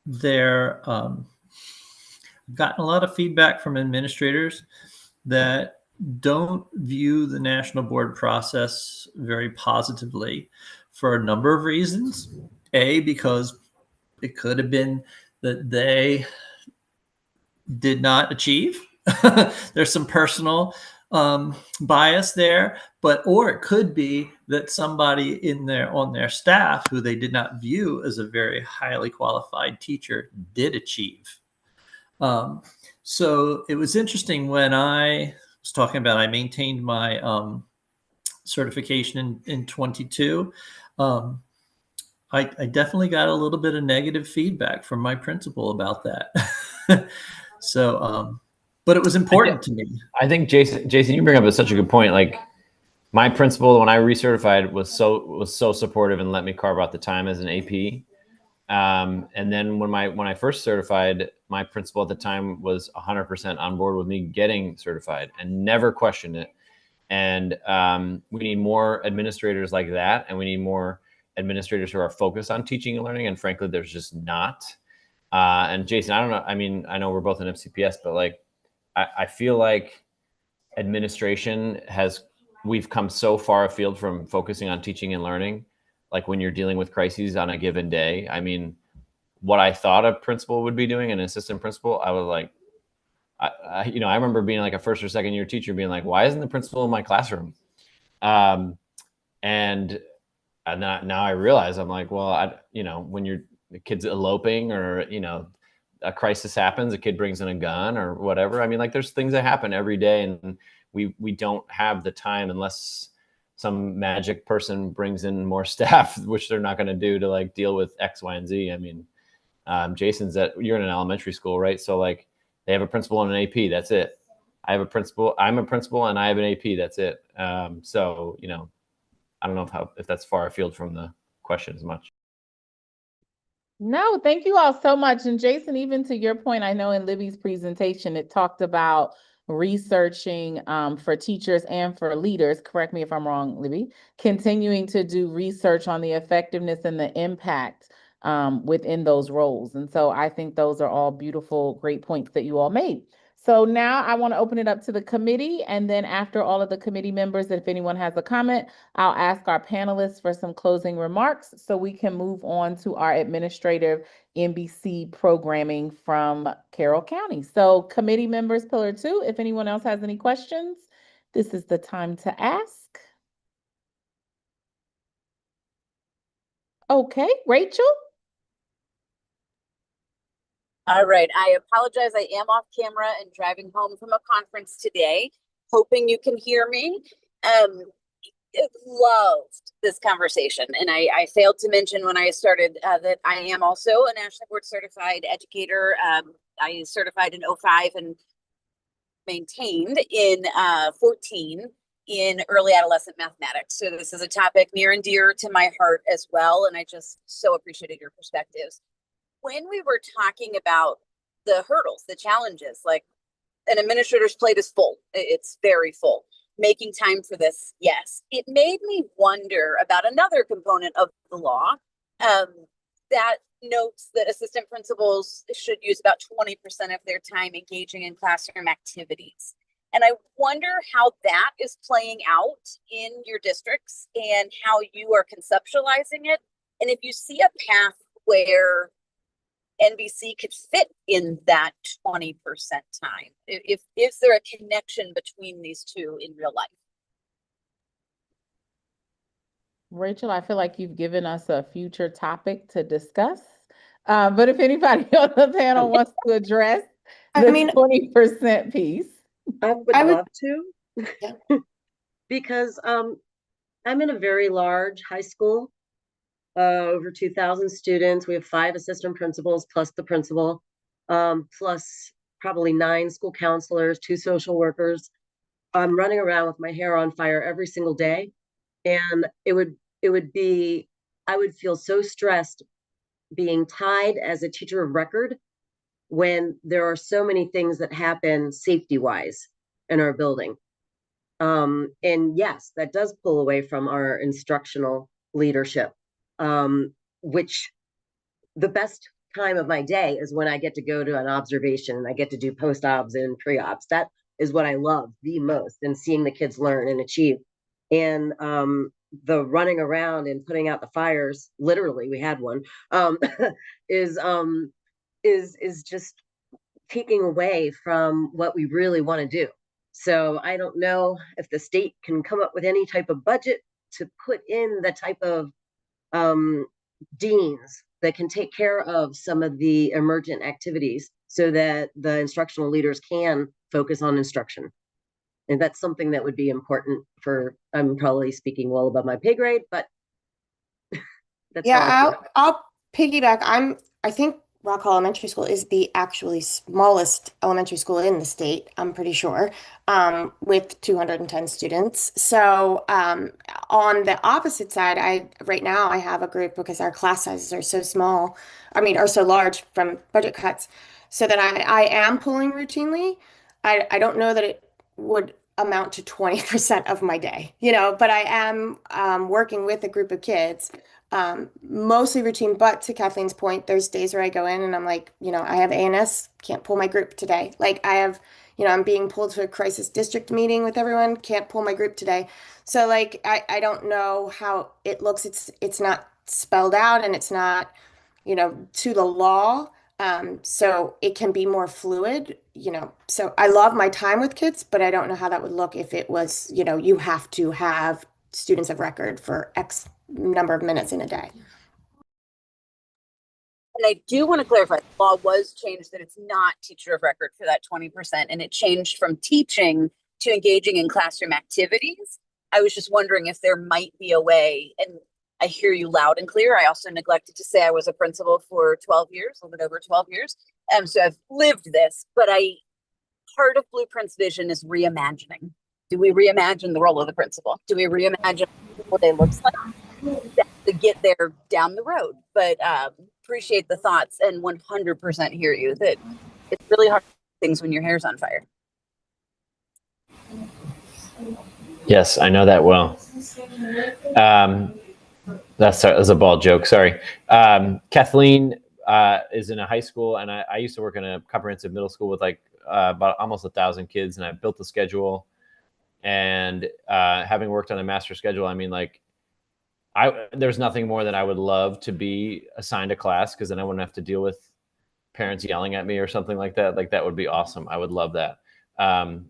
there gotten a lot of feedback from administrators that don't view the national board process very positively for a number of reasons. A, because it could have been that they did not achieve. There's some personal bias there, or it could be that somebody on their staff who they did not view as a very highly qualified teacher did achieve. So it was interesting when I was talking about I maintained my certification in 22. I definitely got a little bit of negative feedback from my principal about that. So, but it was important to me. I think Jason, you bring up such a good point. Like my principal, when I recertified, was so supportive and let me carve out the time as an AP. And then when I first certified, my principal at the time was 100% on board with me getting certified and never questioned it. And we need more administrators like that, and we need more administrators who are focused on teaching and learning. And frankly, there's just not. And Jason, I don't know. I mean, I know we're both in FCPS, but like, I feel like administration we've come so far afield from focusing on teaching and learning. Like when you're dealing with crises on a given day, I mean, what I thought a principal would be doing, an assistant principal, I was like, I remember being like a first or second year teacher being like, why isn't the principal in my classroom? And now I realize I'm like, well, when the kid's eloping or, a crisis happens, a kid brings in a gun or whatever. I mean, like there's things that happen every day and we don't have the time unless some magic person brings in more staff, which they're not going to do to like deal with X, Y, and Z. I mean, you're in an elementary school, right? So like they have a principal and an AP, that's it. I'm a principal and I have an AP, that's it. So, I don't know if that's far afield from the question as much. No, thank you all so much. And Jason, even to your point, I know in Libby's presentation, it talked about researching for teachers and for leaders, correct me if I'm wrong, Libby, continuing to do research on the effectiveness and the impact within those roles. And so I think those are all beautiful, great points that you all made. So now I want to open it up to the committee. And then after all of the committee members, if anyone has a comment, I'll ask our panelists for some closing remarks so we can move on to our administrative NBC programming from Carroll County. So committee members, Pillar 2, if anyone else has any questions, this is the time to ask. Okay, Rachel? All right, I apologize. I am off camera and driving home from a conference today, hoping you can hear me. Loved this conversation. And I failed to mention when I started that I am also a national board certified educator. I certified in 05 and maintained in 14 in early adolescent mathematics. So this is a topic near and dear to my heart as well. And I just so appreciated your perspectives. When we were talking about the hurdles, the challenges, like an administrator's plate is full. It's very full. Making time for this, yes. It made me wonder about another component of the law that notes that assistant principals should use about 20% of their time engaging in classroom activities. And I wonder how that is playing out in your districts and how you are conceptualizing it. And if you see a path where NBC could fit in that 20% time, if is there a connection between these two in real life? Rachel, I feel like you've given us a future topic to discuss. But if anybody on the panel wants to address the 20% piece. I would love to. Yeah. Because I'm in a very large high school, over 2,000 students. We have 5 assistant principals plus the principal, plus probably 9 school counselors, 2 social workers. I'm running around with my hair on fire every single day. And it would be, I would feel so stressed being tied as a teacher of record when there are so many things that happen safety-wise in our building. And yes, that does pull away from our instructional leadership, which the best time of my day is when I get to go to an observation and I get to do post-obs and pre-obs. That is what I love the most, and seeing the kids learn and achieve. And the running around and putting out the fires, literally, we had one, is just taking away from what we really want to do. So I don't know if the state can come up with any type of budget to put in the type of deans that can take care of some of the emergent activities so that the instructional leaders can focus on instruction. And that's something that would be important for, I'm probably speaking well above my pay grade, but that's how I Yeah, feel. I'll piggyback. I think Rock Hall Elementary School is the actually smallest elementary school in the state, I'm pretty sure, with 210 students. So on the opposite side, right now I have a group, because our class sizes are so small, are so large from budget cuts, so that I am pulling routinely. I don't know that it would amount to 20% of my day, but I am working with a group of kids, mostly routine. But to Kathleen's point, there's days where I go in and I'm like, I have ANS, can't pull my group today. Like I have, I'm being pulled to a crisis district meeting with everyone, can't pull my group today. So like, I don't know how it looks. It's not spelled out, and it's not, to the law. So it can be more fluid, so I love my time with kids, but I don't know how that would look if it was, you have to have students of record for X number of minutes in a day. And I do want to clarify, the law was changed that it's not teacher of record for that 20%, and it changed from teaching to engaging in classroom activities. I was just wondering if there might be a way, and I hear you loud and clear. I also neglected to say I was a principal for 12 years, a little bit over 12 years. So I've lived this, but part of Blueprint's vision is reimagining. Do we reimagine the role of the principal? Do we reimagine what they looks like to get there down the road? But appreciate the thoughts and 100% hear you that it's really hard to do things when your hair's on fire. Yes, I know that well. That's a bald joke. Sorry. Kathleen is in a high school, and I used to work in a comprehensive middle school with about almost 1,000 kids, and I built the schedule. And having worked on a master schedule, there's nothing more that I would love to be assigned a class, because then I wouldn't have to deal with parents yelling at me or something like that. Like that would be awesome. I would love that.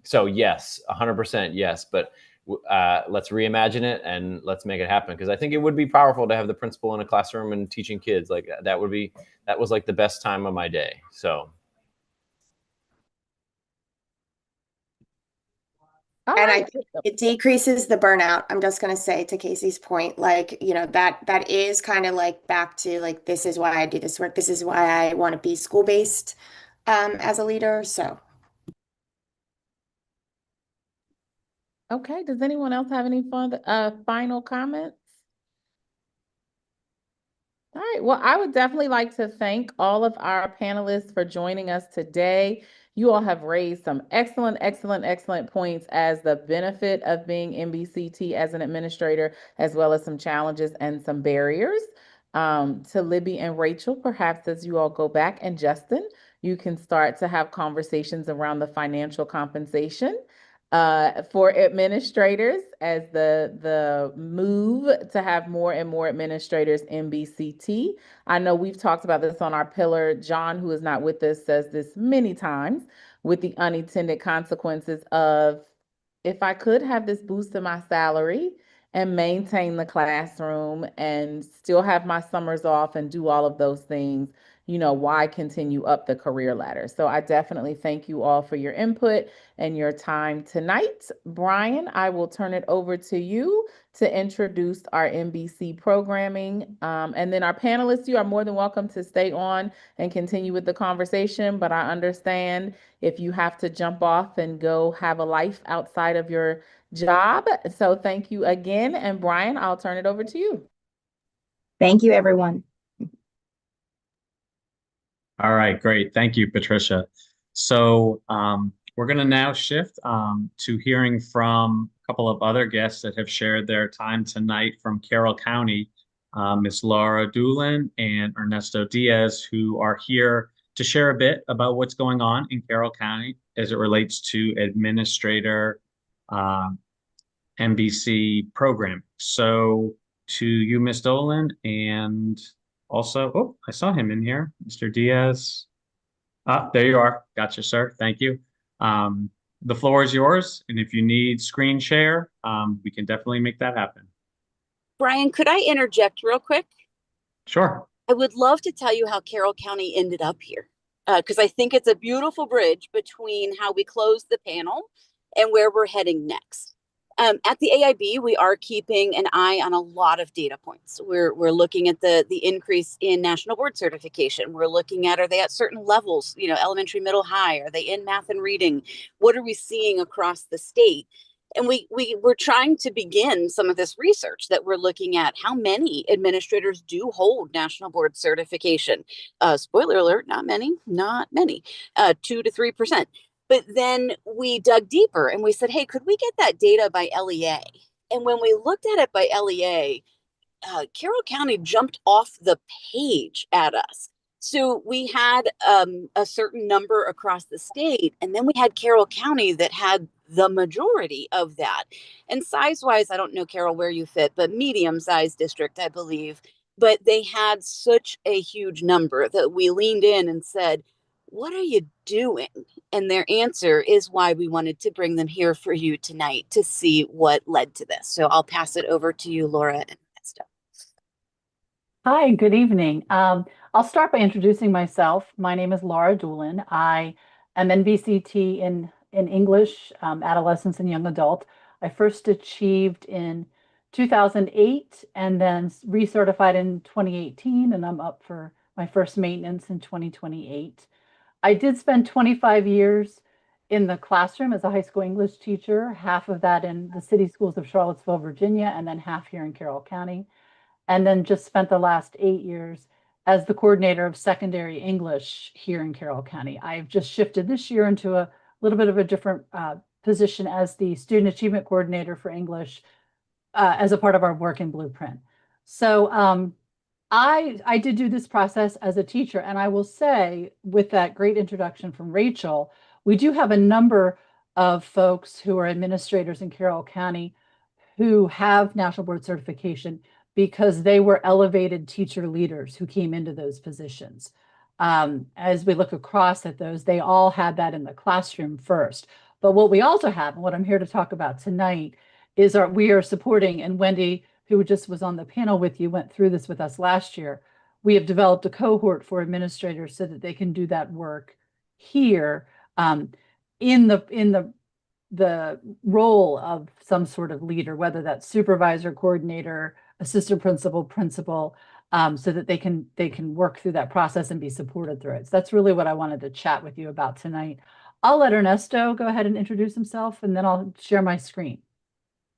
So yes, 100% yes, but let's reimagine it and let's make it happen, because I think it would be powerful to have the principal in a classroom and teaching kids. Like that was like the best time of my day. So. And I think it decreases the burnout. I'm just going to say, to Casey's point, like, that is kind of like back to like, this is why I do this work. This is why I want to be school-based as a leader. So. Okay, does anyone else have any final comments? All right, well, I would definitely like to thank all of our panelists for joining us today. You all have raised some excellent points as the benefit of being NBCT as an administrator, as well as some challenges and some barriers. To Libby and Rachel, perhaps as you all go back, and Justin, you can start to have conversations around the financial compensation. for administrators as the move to have more and more administrators in BCT. I know we've talked about this on our pillar. John, who is not with us, says this many times with the unintended consequences of, if I could have this boost in my salary and maintain the classroom and still have my summers off and do all of those things, you know, why continue up the career ladder? So I definitely thank you all for your input and your time tonight. Brian, I will turn it over to you to introduce our MBC programming. And then our panelists, you are more than welcome to stay on and continue with the conversation, but I understand if you have to jump off and go have a life outside of your job. So thank you again. And Brian, I'll turn it over to you. Thank you, everyone. All right, great. Thank you, Patricia. So we're going to now shift to hearing from a couple of other guests that have shared their time tonight from Carroll County, Ms. Laura Doolin and Ernesto Diaz, who are here to share a bit about what's going on in Carroll County as it relates to administrator MBC programming. So to you, Ms. Dolan, and also, oh, I saw him in here, Mr. Diaz. There you are. Gotcha, sir. Thank you. The floor is yours. And if you need screen share, we can definitely make that happen. Brian, could I interject real quick? Sure. I would love to tell you how Carroll County ended up here, because I think it's a beautiful bridge between how we closed the panel and where we're heading next. At the AIB, we are keeping an eye on a lot of data points. We're looking at the increase in national board certification. We're looking at, are they at certain levels, you know, elementary, middle, high? Are they in math and reading? What are we seeing across the state? And we're trying to begin some of this research that we're looking at how many administrators do hold national board certification. Spoiler alert, not many, 2 to 3%. But then we dug deeper and we said, hey, could we get that data by LEA? And when we looked at it by LEA, Carroll County jumped off the page at us. So we had a certain number across the state, and then we had Carroll County that had the majority of that. And size-wise, I don't know, Carroll, where you fit, but medium-sized district, I believe. But they had such a huge number that we leaned in and said, what are you doing? And their answer is why we wanted to bring them here for you tonight to see what led to this. So I'll pass it over to you, Laura and Ernesto. Hi, good evening. I'll start by introducing myself. My name is Laura Doolin. I am NBCT in English, adolescents and young adult. I first achieved in 2008 and then recertified in 2018, and I'm up for my first maintenance in 2028. I did spend 25 years in the classroom as a high school English teacher, half of that in the city schools of Charlottesville, Virginia, and then half here in Carroll County. And then just spent the last 8 years as the coordinator of secondary English here in Carroll County. I've just shifted this year into a little bit of a different position as the student achievement coordinator for English as a part of our work in Blueprint. So I did do this process as a teacher, and I will say, with that great introduction from Rachel, we do have a number of folks who are administrators in Carroll County who have national board certification because they were elevated teacher leaders who came into those positions. As we look across at those, they all had that in the classroom first. But what we also have, and what I'm here to talk about tonight, is we are supporting, and Wendy, who just was on the panel with you, went through this with us last year. We have developed a cohort for administrators so that they can do that work here in the role of some sort of leader, whether that's supervisor, coordinator, assistant principal, so that they can work through that process and be supported through it. So that's really what I wanted to chat with you about tonight. I'll let Ernesto go ahead and introduce himself, and then I'll share my screen.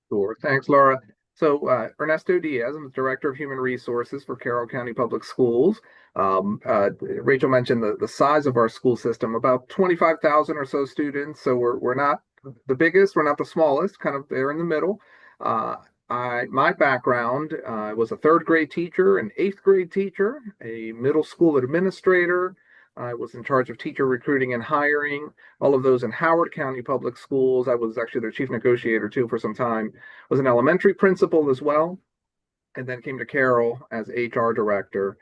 Sure. Thanks, Laura. So Ernesto Diaz, I'm the Director of Human Resources for Carroll County Public Schools. Rachel mentioned the size of our school system, about 25,000 or so students. So we're not the biggest, we're not the smallest, kind of there in the middle. My background, I was a 3rd grade teacher, an 8th grade teacher, a middle school administrator, I was in charge of teacher recruiting and hiring, all of those in Howard County Public Schools. I was actually their chief negotiator too for some time. Was an elementary principal as well, and then came to Carroll as HR director.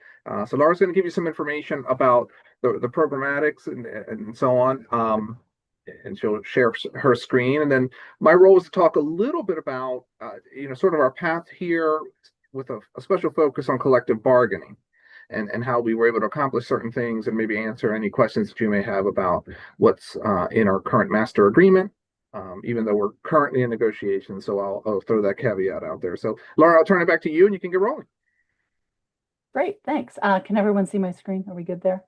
So Laura's going to give you some information about the programmatics and so on. And she'll share her screen. And then my role is to talk a little bit about, sort of our path here with a special focus on collective bargaining and how we were able to accomplish certain things and maybe answer any questions that you may have about what's in our current master agreement, even though we're currently in negotiations. So I'll throw that caveat out there. So Laura, I'll turn it back to you and you can get rolling. Great, thanks. Can everyone see my screen? Are we good there?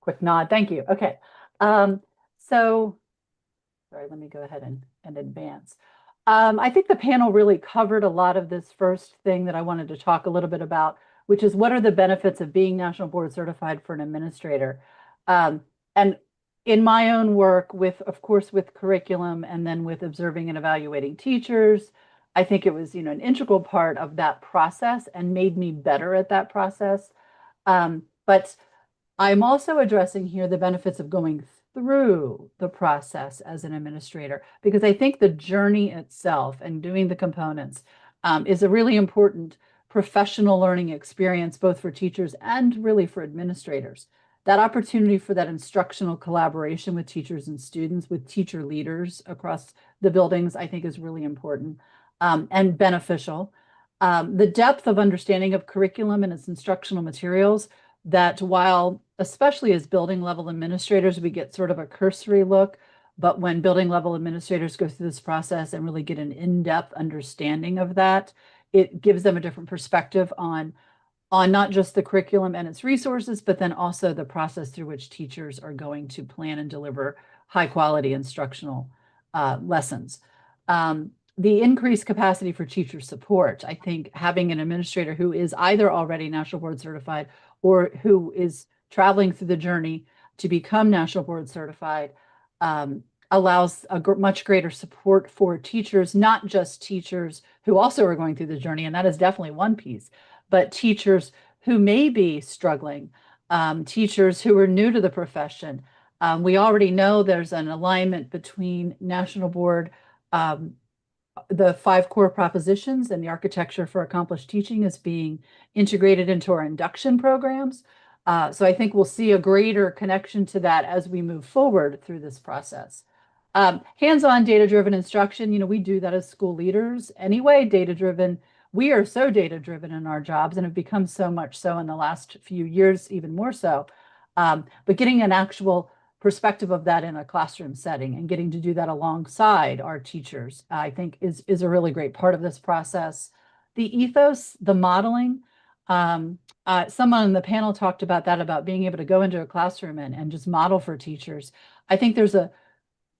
Quick nod, thank you. Okay. So, sorry, let me go ahead and advance. I think the panel really covered a lot of this first thing that I wanted to talk a little bit about, which is what are the benefits of being National Board Certified for an administrator? And in my own work with, of course, with curriculum and then with observing and evaluating teachers, I think it was, an integral part of that process and made me better at that process. But I'm also addressing here the benefits of going through the process as an administrator, because I think the journey itself and doing the components is a really important professional learning experience, both for teachers and really for administrators. That opportunity for that instructional collaboration with teachers and students, with teacher leaders across the buildings, I think is really important and beneficial. The depth of understanding of curriculum and its instructional materials, that while, especially as building level administrators, we get sort of a cursory look, but when building level administrators go through this process and really get an in-depth understanding of that, it gives them a different perspective on not just the curriculum and its resources, but then also the process through which teachers are going to plan and deliver high quality instructional lessons. The increased capacity for teacher support. I think having an administrator who is either already National Board Certified or who is traveling through the journey to become National Board Certified allows a much greater support for teachers, not just teachers who also are going through the journey, and that is definitely one piece, but teachers who may be struggling, teachers who are new to the profession. We already know there's an alignment between National Board, the 5 core propositions and the architecture for accomplished teaching is being integrated into our induction programs. So I think we'll see a greater connection to that as we move forward through this process. Hands-on data-driven instruction, we do that as school leaders anyway, data-driven. We are so data-driven in our jobs and have become so much so in the last few years, even more so. But getting an actual perspective of that in a classroom setting and getting to do that alongside our teachers, I think is a really great part of this process. The ethos, the modeling, someone on the panel talked about that, about being able to go into a classroom and just model for teachers. I think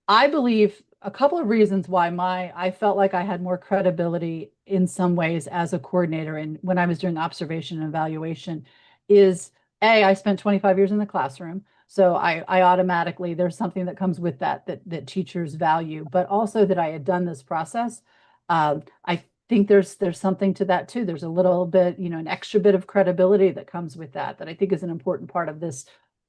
I believe a couple of reasons why I felt like I had more credibility in some ways as a coordinator and when I was doing observation and evaluation is I spent 25 years in the classroom. So I automatically, there's something that comes with that teachers value, but also that I had done this process. I think there's something to that too. There's a little bit, an extra bit of credibility that comes with that I think is an important part of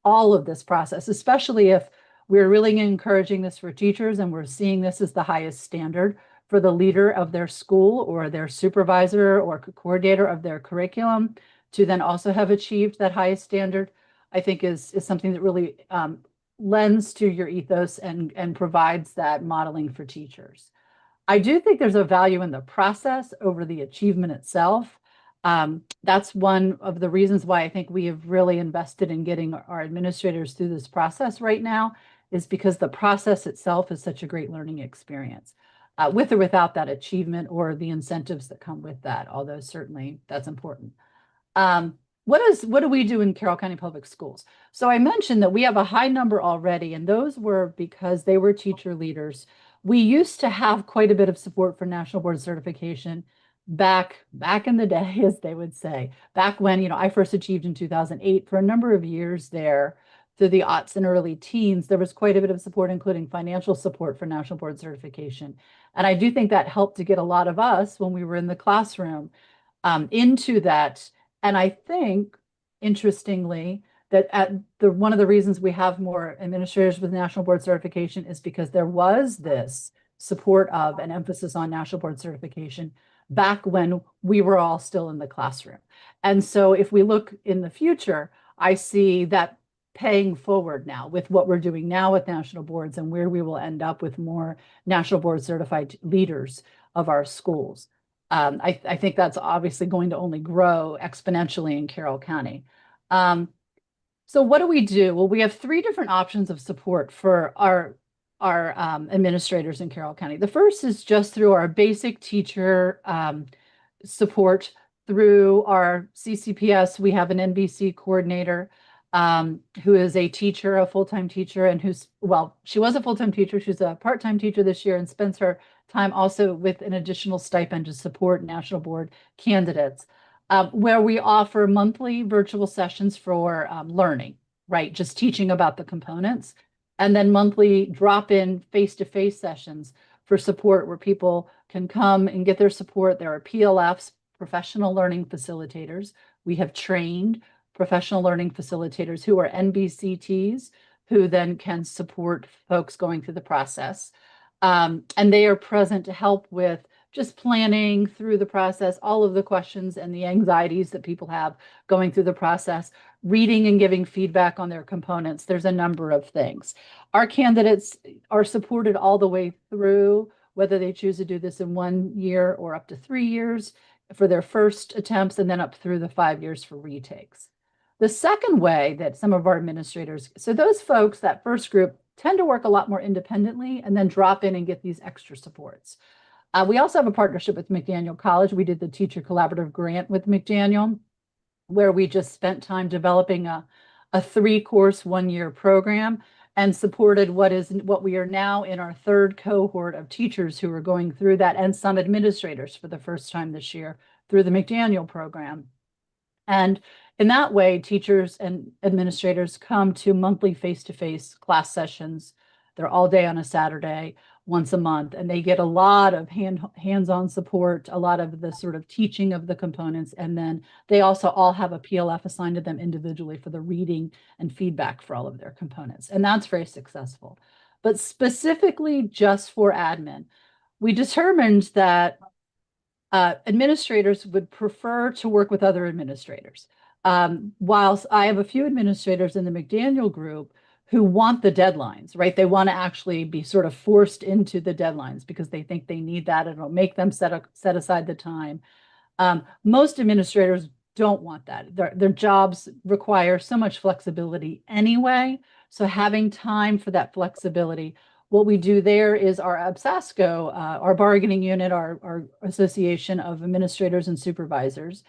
all of this process, especially if we're really encouraging this for teachers and we're seeing this as the highest standard for the leader of their school or their supervisor or coordinator of their curriculum to then also have achieved that highest standard. I think is something that really lends to your ethos and provides that modeling for teachers. I do think there's a value in the process over the achievement itself. That's one of the reasons why I think we have really invested in getting our administrators through this process right now, is because the process itself is such a great learning experience, with or without that achievement or the incentives that come with that, although certainly that's important. What do we do in Carroll County Public Schools? So I mentioned that we have a high number already, and those were because they were teacher leaders. We used to have quite a bit of support for National Board Certification back in the day, as they would say, back when, I first achieved in 2008. For a number of years there, through the aughts and early teens, there was quite a bit of support, including financial support for National Board Certification. And I do think that helped to get a lot of us, when we were in the classroom, into that. And I think, interestingly, one of the reasons we have more administrators with national board certification is because there was this support of an emphasis on national board certification back when we were all still in the classroom. And so if we look in the future, I see that paying forward now with what we're doing now with national boards and where we will end up with more national board certified leaders of our schools. I think that's obviously going to only grow exponentially in Carroll County. So what do we do? Well, we have 3 different options of support for our administrators in Carroll County. The first is just through our basic teacher support through our CCPS. We have an NBC coordinator who is a teacher, a full-time teacher, and she was a full-time teacher. She's a part-time teacher this year and spends her time also with an additional stipend to support national board candidates, where we offer monthly virtual sessions for learning, right? Just teaching about the components, and then monthly drop-in face-to-face sessions for support where people can come and get their support. There are PLFs, professional learning facilitators. We have trained professional learning facilitators who are NBCTs, who then can support folks going through the process. And they are present to help with just planning through the process, all of the questions and the anxieties that people have going through the process, reading and giving feedback on their components. There's a number of things. Our candidates are supported all the way through, whether they choose to do this in 1 year or up to 3 years for their first attempts, and then up through the 5 years for retakes. The second way that some of our administrators, so those folks, that first group, tend to work a lot more independently and then drop in and get these extra supports. We also have a partnership with McDaniel College. We did the Teacher Collaborative Grant with McDaniel, where we just spent time developing a 3-course 1-year program and supported what we are now in our 3rd cohort of teachers who are going through that, and some administrators for the first time this year through the McDaniel program. And in that way, teachers and administrators come to monthly face-to-face class sessions. They're all day on a Saturday, once a month, and they get a lot of hands-on support, a lot of the sort of teaching of the components. And then they also all have a PLF assigned to them individually for the reading and feedback for all of their components. And that's very successful. But specifically just for admin, we determined that administrators would prefer to work with other administrators. Whilst I have a few administrators in the McDaniel group who want the deadlines, right? They want to actually be sort of forced into the deadlines because they think they need that. It'll make them set aside the time. Most administrators don't want that. Their jobs require so much flexibility anyway. So having time for that flexibility, what we do there is our ABSASCO, our bargaining unit, our Association of Administrators and Supervisors,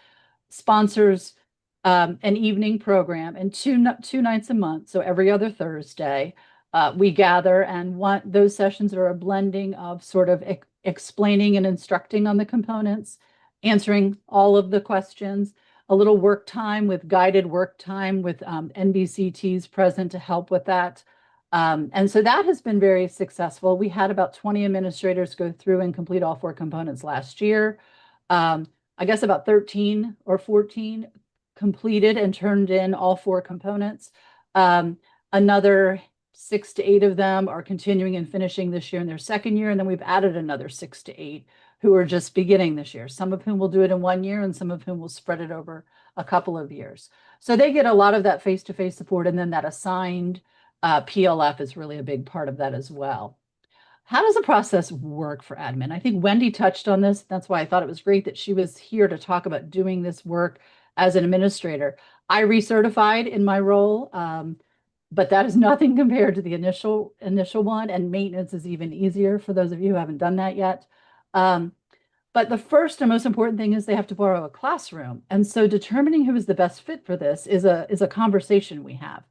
sponsors an evening program, and two nights a month, so every other Thursday, we gather, and those sessions are a blending of sort of explaining and instructing on the components, answering all of the questions, a little work time with guided work time with NBCTs present to help with that. And so that has been very successful. We had about 20 administrators go through and complete all 4 components last year. I guess about 13 or 14 completed and turned in all 4 components. Another 6 to 8 of them are continuing and finishing this year in their 2nd year. And then we've added another 6 to 8 who are just beginning this year, some of whom will do it in 1 year and some of whom will spread it over a couple of years. So they get a lot of that face-to-face support, and then that assigned PLF is really a big part of that as well. How does the process work for admin? I think Wendy touched on this. That's why I thought it was great that she was here to talk about doing this work as an administrator. I recertified in my role, but that is nothing compared to the initial one, and maintenance is even easier for those of you who haven't done that yet. But the first and most important thing is they have to borrow a classroom. And so determining who is the best fit for this is a conversation we have.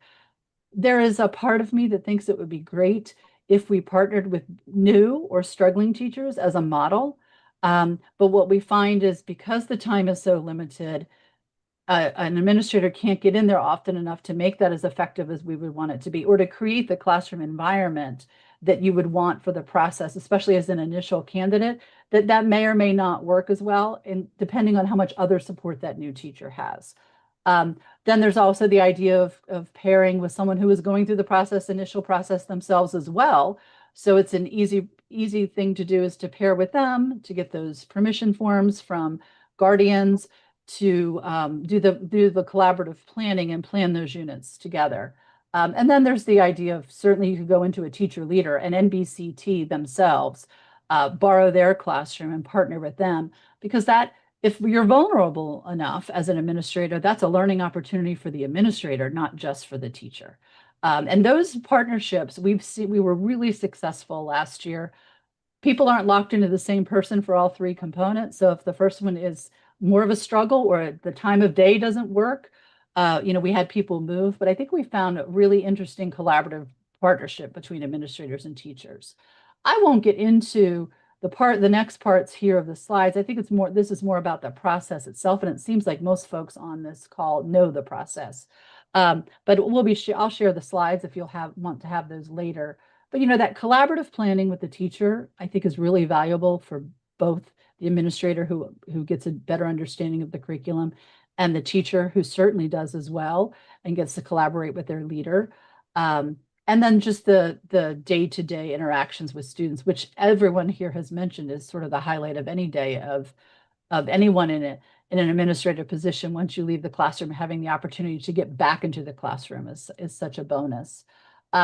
There is a part of me that thinks it would be great if we partnered with new or struggling teachers as a model. But what we find is because the time is so limited, an administrator can't get in there often enough to make that as effective as we would want it to be, or to create the classroom environment that you would want for the process, especially as an initial candidate, that may or may not work as well, and depending on how much other support that new teacher has. Then there's also the idea of pairing with someone who is going through the initial process themselves as well. So it's an easy thing to do is to pair with them to get those permission forms from guardians to do the collaborative planning and plan those units together. And then there's the idea of certainly you could go into a teacher leader and NBCT themselves, borrow their classroom and partner with them, because that, if you're vulnerable enough as an administrator, that's a learning opportunity for the administrator, not just for the teacher. And those partnerships we were really successful last year. People aren't locked into the same person for all three components. So if the first one is more of a struggle or the time of day doesn't work, we had people move, but I think we found a really interesting collaborative partnership between administrators and teachers. I won't get into the next parts here of the slides. I think this is more about the process itself, and it seems like most folks on this call know the process. But I'll share the slides if you'll want to have those later. But that collaborative planning with the teacher, I think, is really valuable for both the administrator who gets a better understanding of the curriculum, and the teacher who certainly does as well and gets to collaborate with their leader. And then just the day-to-day interactions with students, which everyone here has mentioned is sort of the highlight of any day of anyone in an administrative position. Once you leave the classroom, having the opportunity to get back into the classroom is such a bonus.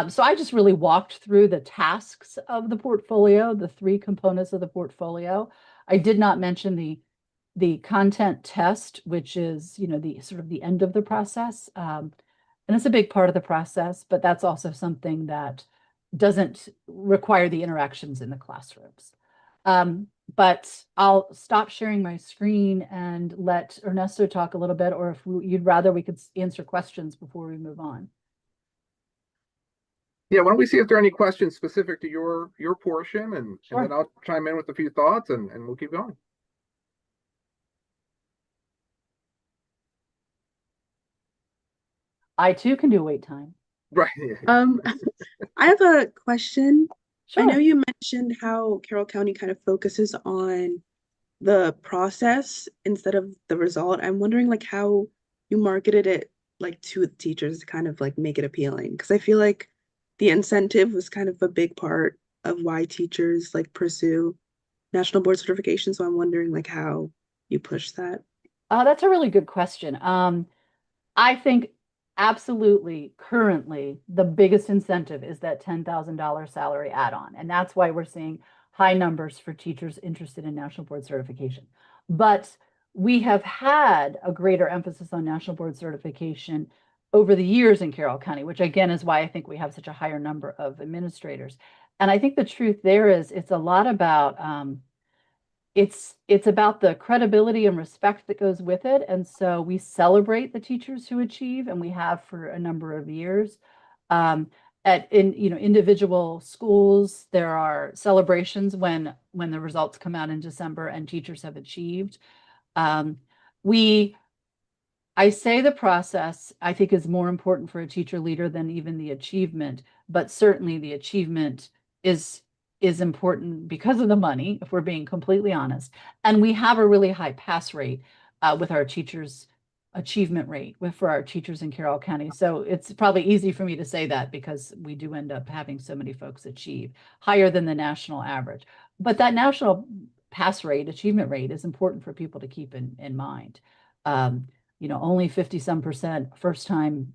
So I just really walked through the tasks of the portfolio, the three components of the portfolio. I did not mention the content test, which is the sort of the end of the process. And it's a big part of the process, but that's also something that doesn't require the interactions in the classrooms. But I'll stop sharing my screen and let Ernesto talk a little bit, or if you'd rather, we could answer questions before we move on. Yeah, why don't we see if there are any questions specific to your portion, and then I'll chime in with a few thoughts, and we'll keep going. I too can do wait time. Right. I have a question. Sure. I know you mentioned how Carroll County kind of focuses on the process instead of the result. I'm wondering how you marketed it to the teachers to kind of make it appealing, because I feel like the incentive was kind of a big part of why teachers pursue national board certification. So I'm wondering how you push that. That's a really good question. I think absolutely currently the biggest incentive is that $10,000 salary add-on. And that's why we're seeing high numbers for teachers interested in national board certification. But we have had a greater emphasis on national board certification over the years in Carroll County, which again is why I think we have such a higher number of administrators. And I think the truth there is it's a lot about it's about the credibility and respect that goes with it. And so we celebrate the teachers who achieve, and we have for a number of years. In individual schools, there are celebrations when the results come out in December and teachers have achieved. I say the process, I think, is more important for a teacher leader than even the achievement, but certainly the achievement is important because of the money, if we're being completely honest. And we have a really high pass rate with our teachers' achievement rate for our teachers in Carroll County. So it's probably easy for me to say that because we do end up having so many folks achieve higher than the national average. But that national pass rate, achievement rate, is important for people to keep in mind. Only 50-some% first time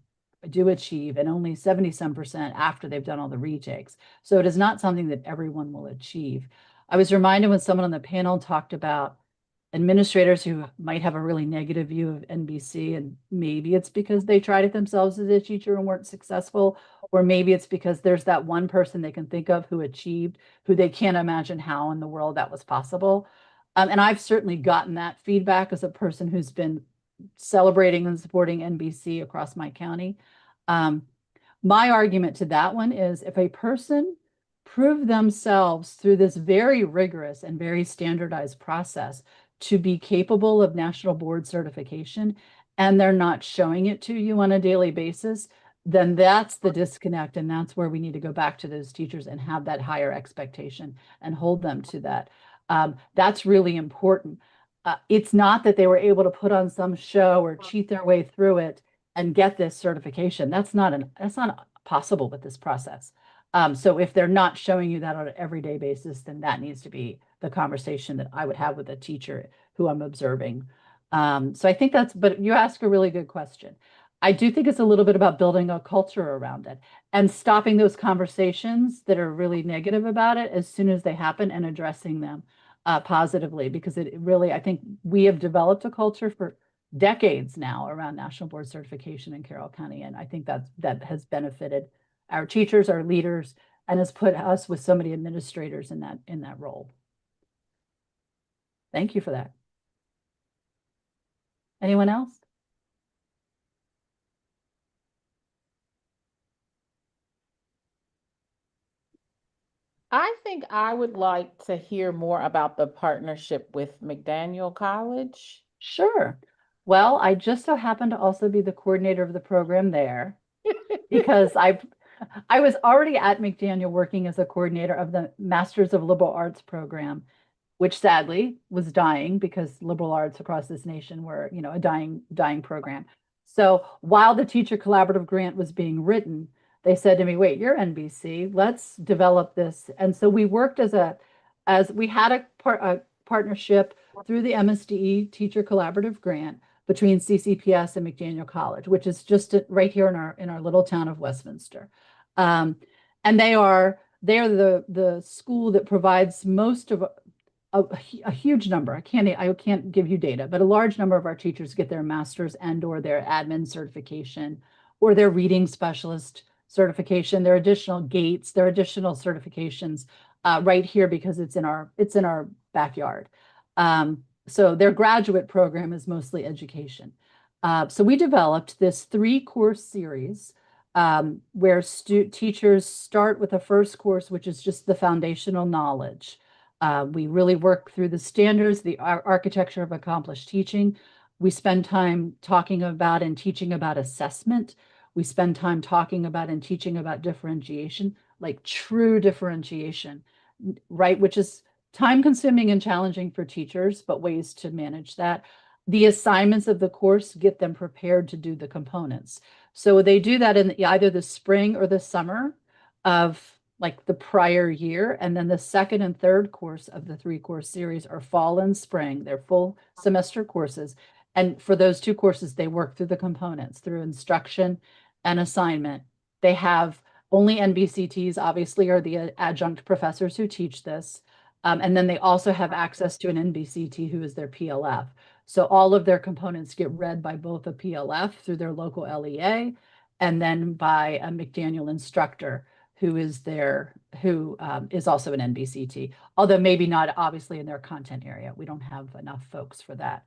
do achieve, and only 70-some% after they've done all the retakes. So it is not something that everyone will achieve. I was reminded when someone on the panel talked about administrators who might have a really negative view of NBC, and maybe it's because they tried it themselves as a teacher and weren't successful, or maybe it's because there's that one person they can think of who achieved, who they can't imagine how in the world that was possible. And I've certainly gotten that feedback as a person who's been celebrating and supporting NBC across my county. My argument to that one is if a person proved themselves through this very rigorous and very standardized process to be capable of national board certification, and they're not showing it to you on a daily basis, then that's the disconnect. And that's where we need to go back to those teachers and have that higher expectation and hold them to that. That's really important. it's not that they were able to put on some show or cheat their way through it and get this certification. That's not possible with this process. So if they're not showing you that on an everyday basis, then that needs to be the conversation that I would have with a teacher who I'm observing. So I think but you ask a really good question. I do think it's a little bit about building a culture around it and stopping those conversations that are really negative about it as soon as they happen and addressing them positively, because it really, I think we have developed a culture for decades now around National Board Certification in Carroll County. And I think that has benefited our teachers, our leaders, and has put us with so many administrators in that role. Thank you for that. Anyone else? I think I would like to hear more about the partnership with McDaniel College. Sure. Well, I just so happen to also be the coordinator of the program there because I was already at McDaniel working as a coordinator of the Masters of Liberal Arts program, which sadly was dying because liberal arts across this nation were, a dying program. So while the Teacher Collaborative Grant was being written, they said to me, wait, you're NBC, let's develop this. And so we worked as we had a partnership through the MSDE Teacher Collaborative Grant between CCPS and McDaniel College, which is just right here in our little town of Westminster. And they are the school that provides most of a huge number. I can't give you data, but a large number of our teachers get their master's and/or their admin certification or their reading specialist certification. There are additional gates, there are additional certifications right here because it's in our backyard. So their graduate program is mostly education. So we developed this 3-course series where teachers start with a first course, which is just the foundational knowledge. We really work through the standards, the architecture of accomplished teaching. We spend time talking about and teaching about assessment. We spend time talking about and teaching about differentiation, like true differentiation, right? Which is time consuming and challenging for teachers, but ways to manage that. The assignments of the course get them prepared to do the components. So they do that in either the spring or the summer of like the prior year. And then the second and third course of the 3-course series are fall and spring. They're full semester courses. And for those 2 courses, they work through the components, through instruction and assignment. They have only NBCTs, obviously, are the adjunct professors who teach this. And then they also have access to an NBCT who is their PLF. So all of their components get read by both a PLF through their local LEA and then by a McDaniel instructor who is also an NBCT, although maybe not obviously in their content area. We don't have enough folks for that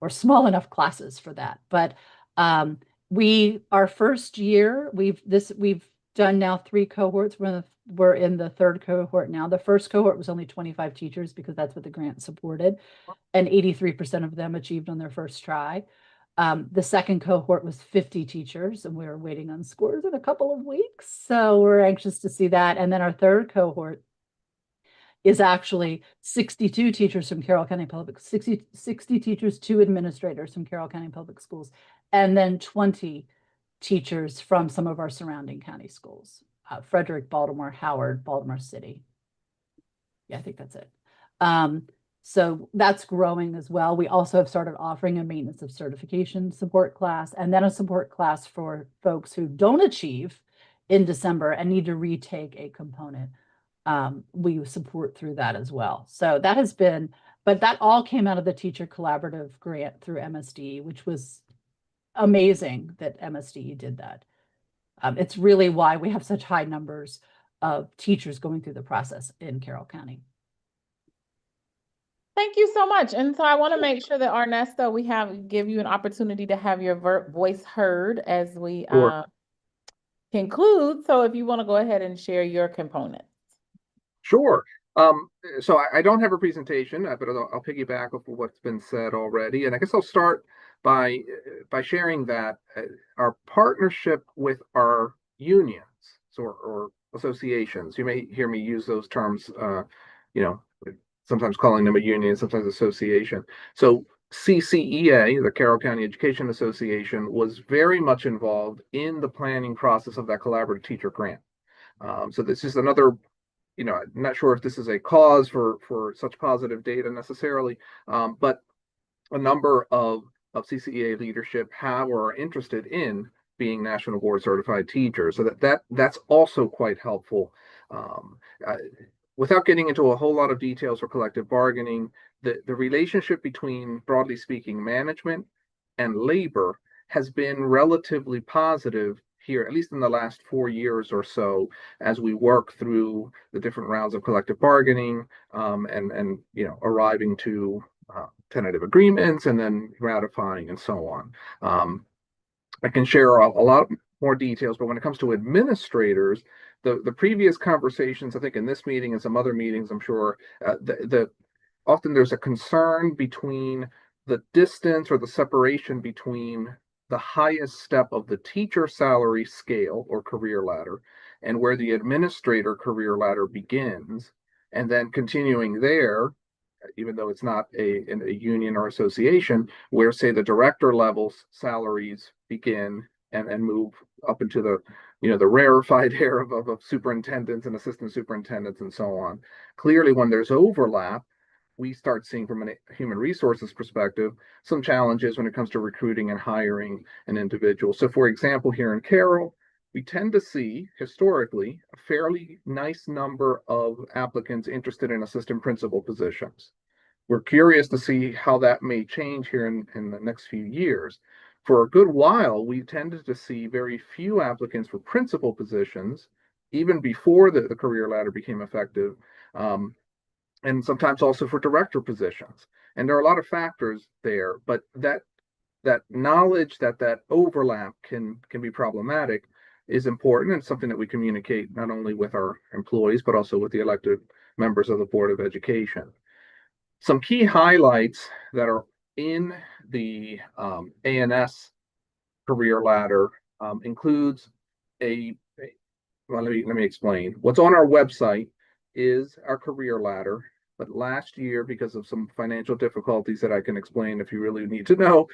or small enough classes for that. But our first year, we've done now 3 cohorts. We're in the 3rd cohort now. The first cohort was only 25 teachers because that's what the grant supported, and 83% of them achieved on their first try. The second cohort was 50 teachers, and we're waiting on scores in a couple of weeks. So we're anxious to see that. And then our 3rd cohort is actually 62 teachers from Carroll County Public, 60 teachers, 2 administrators from Carroll County Public Schools, and then 20 teachers from some of our surrounding county schools, Frederick, Baltimore, Howard, Baltimore City. Yeah, I think that's it. So that's growing as well. We also have started offering a maintenance of certification support class and then a support class for folks who don't achieve in December and need to retake a component. We support through that as well. So that has been, but that all came out of the Teacher Collaborative Grant through MSDE, which was amazing that MSDE did that. It's really why we have such high numbers of teachers going through the process in Carroll County. Thank you so much. And so I want to make sure that Ernesto, give you an opportunity to have your voice heard as we conclude. So if you want to go ahead and share your components. Sure. So I don't have a presentation, but I'll piggyback off of what's been said already. And I guess I'll start by sharing that our partnership with our unions or associations, you may hear me use those terms, sometimes calling them a union, sometimes association. So CCEA, the Carroll County Education Association, was very much involved in the planning process of that collaborative teacher grant. So this is another, I'm not sure if this is a cause for such positive data necessarily, but a number of CCEA leadership have or are interested in being national board certified teachers. So that's also quite helpful. Without getting into a whole lot of details for collective bargaining, the relationship between, broadly speaking, management and labor has been relatively positive here, at least in the last 4 years or so, as we work through the different rounds of collective bargaining, and arriving to tentative agreements and then ratifying and so on. I can share a lot more details, but when it comes to administrators, the previous conversations, I think in this meeting and some other meetings, I'm sure, often there's a concern between the distance or the separation between the highest step of the teacher salary scale or career ladder and where the administrator career ladder begins, and then continuing there, even though it's not a union or association, where, say, the director level salaries begin and move up into the rarefied air of superintendents and assistant superintendents and so on. Clearly, when there's overlap, we start seeing, from a human resources perspective, some challenges when it comes to recruiting and hiring an individual. So, for example, here in Carroll, we tend to see historically a fairly nice number of applicants interested in assistant principal positions. We're curious to see how that may change here in the next few years. For a good while, we tended to see very few applicants for principal positions, even before the career ladder became effective, and sometimes also for director positions. And there are a lot of factors there, but that knowledge that overlap can be problematic is important, and something that we communicate not only with our employees, but also with the elected members of the Board of Education. Some key highlights that are in the ANS career ladder includes well, let me explain. What's on our website is our career ladder, but last year, because of some financial difficulties that I can explain if you really need to know,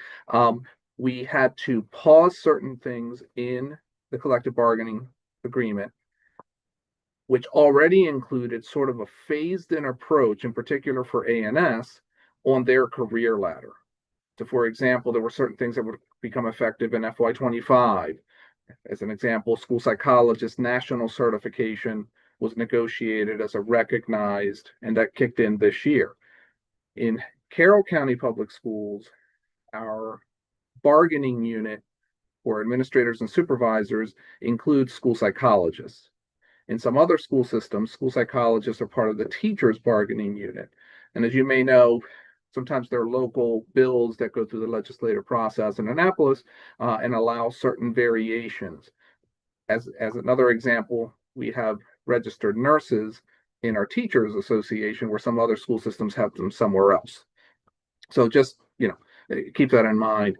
we had to pause certain things in the collective bargaining agreement, which already included sort of a phased-in approach, in particular for ANS, on their career ladder. So, for example, there were certain things that would become effective in FY25. As an example, school psychologist national certification was negotiated as a recognized, and that kicked in this year. In Carroll County Public Schools, our bargaining unit for administrators and supervisors includes school psychologists. In some other school systems, school psychologists are part of the teachers' bargaining unit. And as you may know, sometimes there are local bills that go through the legislative process in Annapolis and allow certain variations. As another example, we have registered nurses in our teachers association, where some other school systems have them somewhere else. So just, keep that in mind.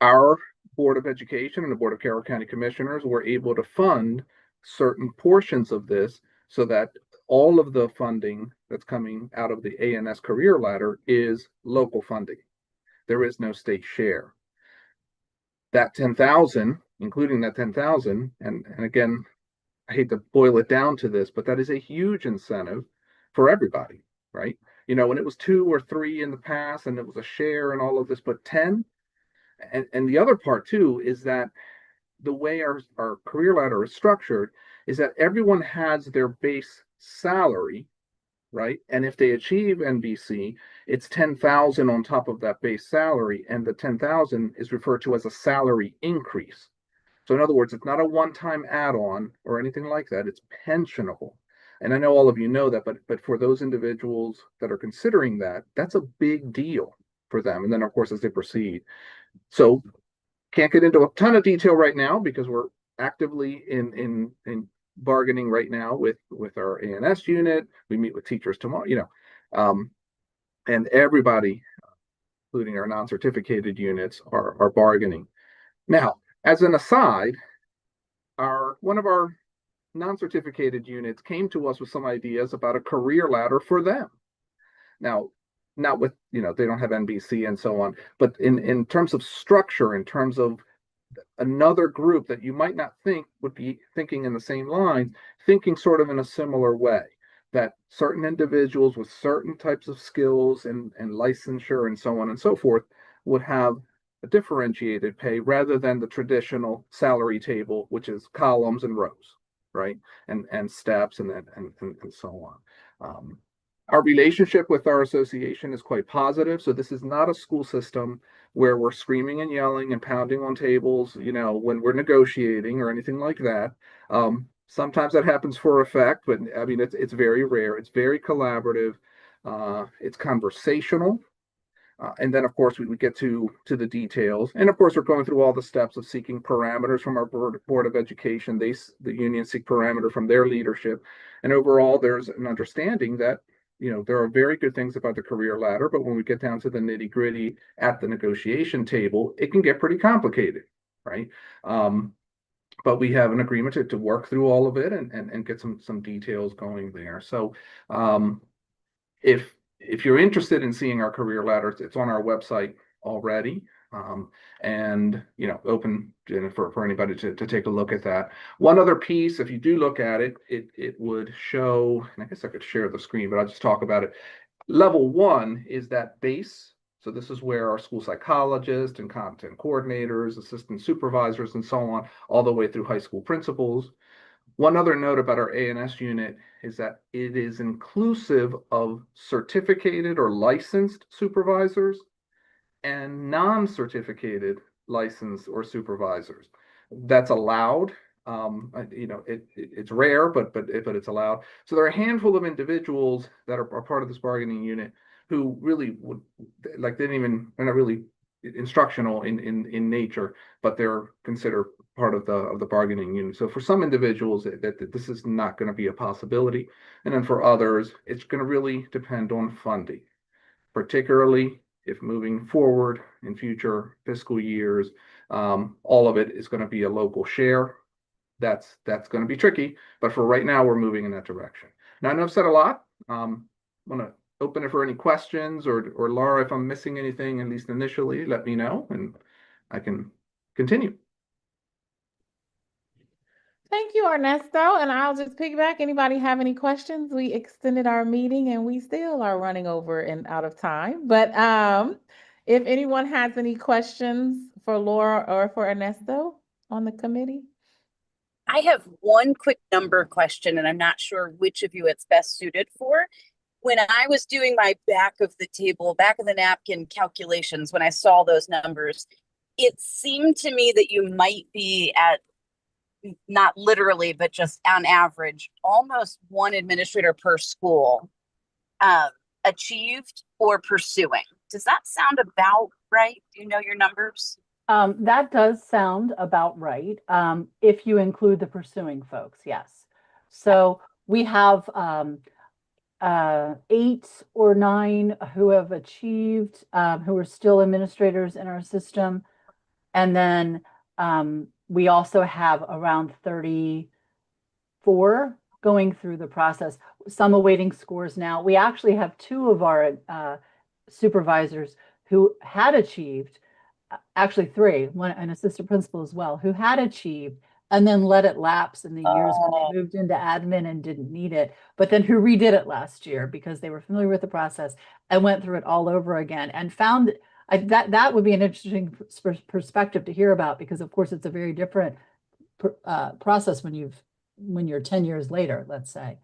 Our Board of Education and the Board of Carroll County Commissioners were able to fund certain portions of this so that all of the funding that's coming out of the ANS career ladder is local funding. There is no state share. That 10,000, including that 10,000, and again, I hate to boil it down to this, but that is a huge incentive for everybody, right? When it was 2 or 3 in the past and it was a share and all of this, but 10, and the other part too is that the way our career ladder is structured is that everyone has their base salary, right? And if they achieve NBC, it's 10,000 on top of that base salary, and the 10,000 is referred to as a salary increase. So in other words, it's not a one-time add-on or anything like that. It's pensionable. And I know all of you know that, but for those individuals that are considering that, that's a big deal for them. And then, of course, as they proceed. So can't get into a ton of detail right now because we're actively in bargaining right now with our ANS unit. We meet with teachers tomorrow, and everybody, including our non-certificated units, are bargaining. Now, as an aside, one of our non-certificated units came to us with some ideas about a career ladder for them. Now, not with, they don't have NBC and so on, but in terms of structure, in terms of another group that you might not think would be thinking in the same line, thinking sort of in a similar way, that certain individuals with certain types of skills and licensure and so on and so forth would have a differentiated pay rather than the traditional salary table, which is columns and rows, right? And steps and so on. Our relationship with our association is quite positive. So this is not a school system where we're screaming and yelling and pounding on tables, when we're negotiating or anything like that. Sometimes that happens for effect, but I mean, it's very rare. It's very collaborative. It's conversational. And then, of course, we get to the details. And of course, we're going through all the steps of seeking parameters from our Board of Education. The unions seek parameter from their leadership. And overall, there's an understanding that there are very good things about the career ladder, but when we get down to the nitty gritty at the negotiation table, it can get pretty complicated, right? But we have an agreement to work through all of it and get some details going there. So if you're interested in seeing our career ladders, it's on our website already. And open for anybody to take a look at that. One other piece, if you do look at it, it would show, and I guess I could share the screen, but I'll just talk about it. Level 1 is that base. So this is where our school psychologists and content coordinators, assistant supervisors, and so on, all the way through high school principals. One other note about our A&S unit is that it is inclusive of certificated or licensed supervisors and non-certificated licensed or supervisors. That's allowed. It's rare, but it's allowed. So there are a handful of individuals that are part of this bargaining unit who really would, they're not really instructional in nature, but they're considered part of the bargaining unit. So for some individuals, that this is not going to be a possibility, and then for others, it's going to really depend on funding, particularly if moving forward in future fiscal years, all of it is going to be a local share. That's going to be tricky, but for right now, we're moving in that direction. Now, I know I've said a lot. I want to open it for any questions, or Laura, if I'm missing anything, at least initially, let me know, and I can continue. Thank you, Ernesto. And I'll just piggyback. Anybody have any questions? We extended our meeting and we still are running over and out of time. But if anyone has any questions for Laura or for Ernesto on the committee. I have one quick number question, and I'm not sure which of you it's best suited for. When I was doing my back of the napkin calculations, when I saw those numbers, it seemed to me that you might be at, not literally, but just on average, almost one administrator per school achieved or pursuing. Does that sound about right? Do you know your numbers? That does sound about right. If you include the pursuing folks, yes. So we have 8 or 9 who have achieved, who are still administrators in our system. And then we also have around 34 going through the process, some awaiting scores now. We actually have 2 of our supervisors who had achieved, actually 3, one an assistant principal as well, who had achieved and then let it lapse in the years when they moved into admin and didn't need it, but then who redid it last year because they were familiar with the process and went through it all over again and found that would be an interesting perspective to hear about, because of course it's a very different process when you're 10 years later, let's say.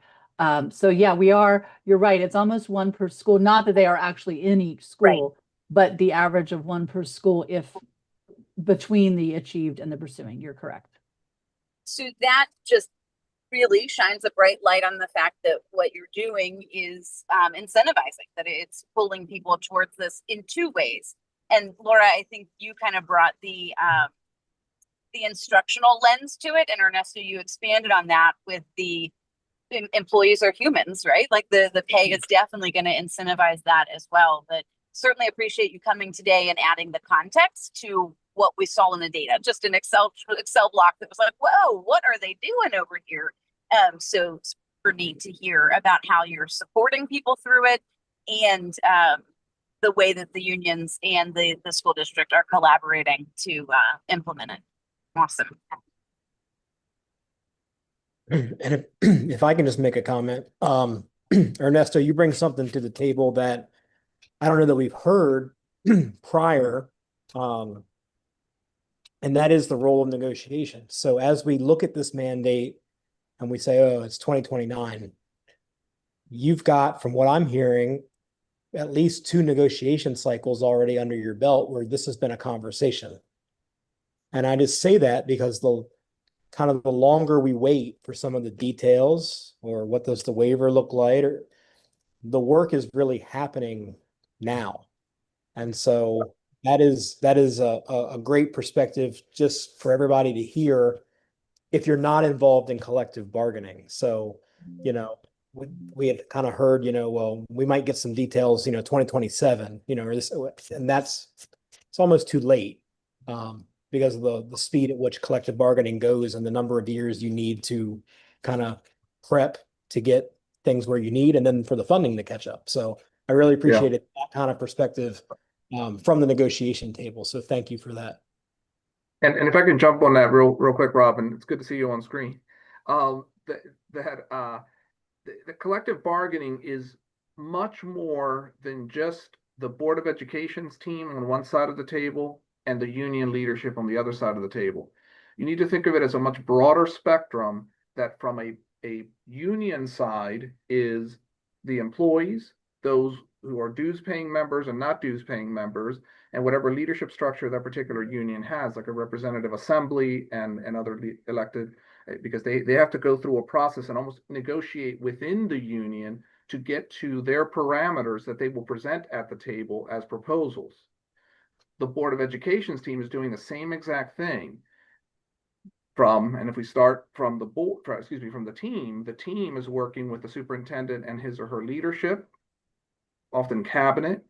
So yeah, you're right. It's almost 1 per school, not that they are actually in each school, right, but the average of 1 per school if between the achieved and the pursuing. You're correct. So that just really shines a bright light on the fact that what you're doing is incentivizing, that it's pulling people towards this in 2 ways. And Laura, I think you kind of brought the instructional lens to it, and Ernesto, you expanded on that with the employees are humans, right? Like the pay is definitely going to incentivize that as well. But certainly appreciate you coming today and adding the context to what we saw in the data, just an Excel block that was like, whoa, what are they doing over here? So super neat to hear about how you're supporting people through it, and the way that the unions and the school district are collaborating to implement it. Awesome. And if I can just make a comment, Ernesto, you bring something to the table that I don't know that we've heard prior, and that is the role of negotiation. So as we look at this mandate and we say, oh, it's 2029, you've got, from what I'm hearing, at least 2 negotiation cycles already under your belt where this has been a conversation. And I just say that because the longer we wait for some of the details, or what does the waiver look like, or the work is really happening now. And so that is a great perspective just for everybody to hear if you're not involved in collective bargaining. So, we had kind of heard, well, we might get some details, 2027, or this, and it's almost too late. Because of the speed at which collective bargaining goes and the number of years you need to kind of prep to get things where you need, and then for the funding to catch up. So I really appreciated that kind of perspective from the negotiation table. So thank you for that. And if I can jump on that real quick, Robin, it's good to see you on screen. The collective bargaining is much more than just the Board of Education's team on one side of the table and the union leadership on the other side of the table. You need to think of it as a much broader spectrum, that from a union side is the employees, those who are dues paying members and not dues paying members, and whatever leadership structure that particular union has, like a representative assembly and other elected, because they have to go through a process and almost negotiate within the union to get to their parameters that they will present at the table as proposals. The Board of Education's team is doing the same exact thing. And if we start from the board, from the team is working with the superintendent and his or her leadership, often cabinet,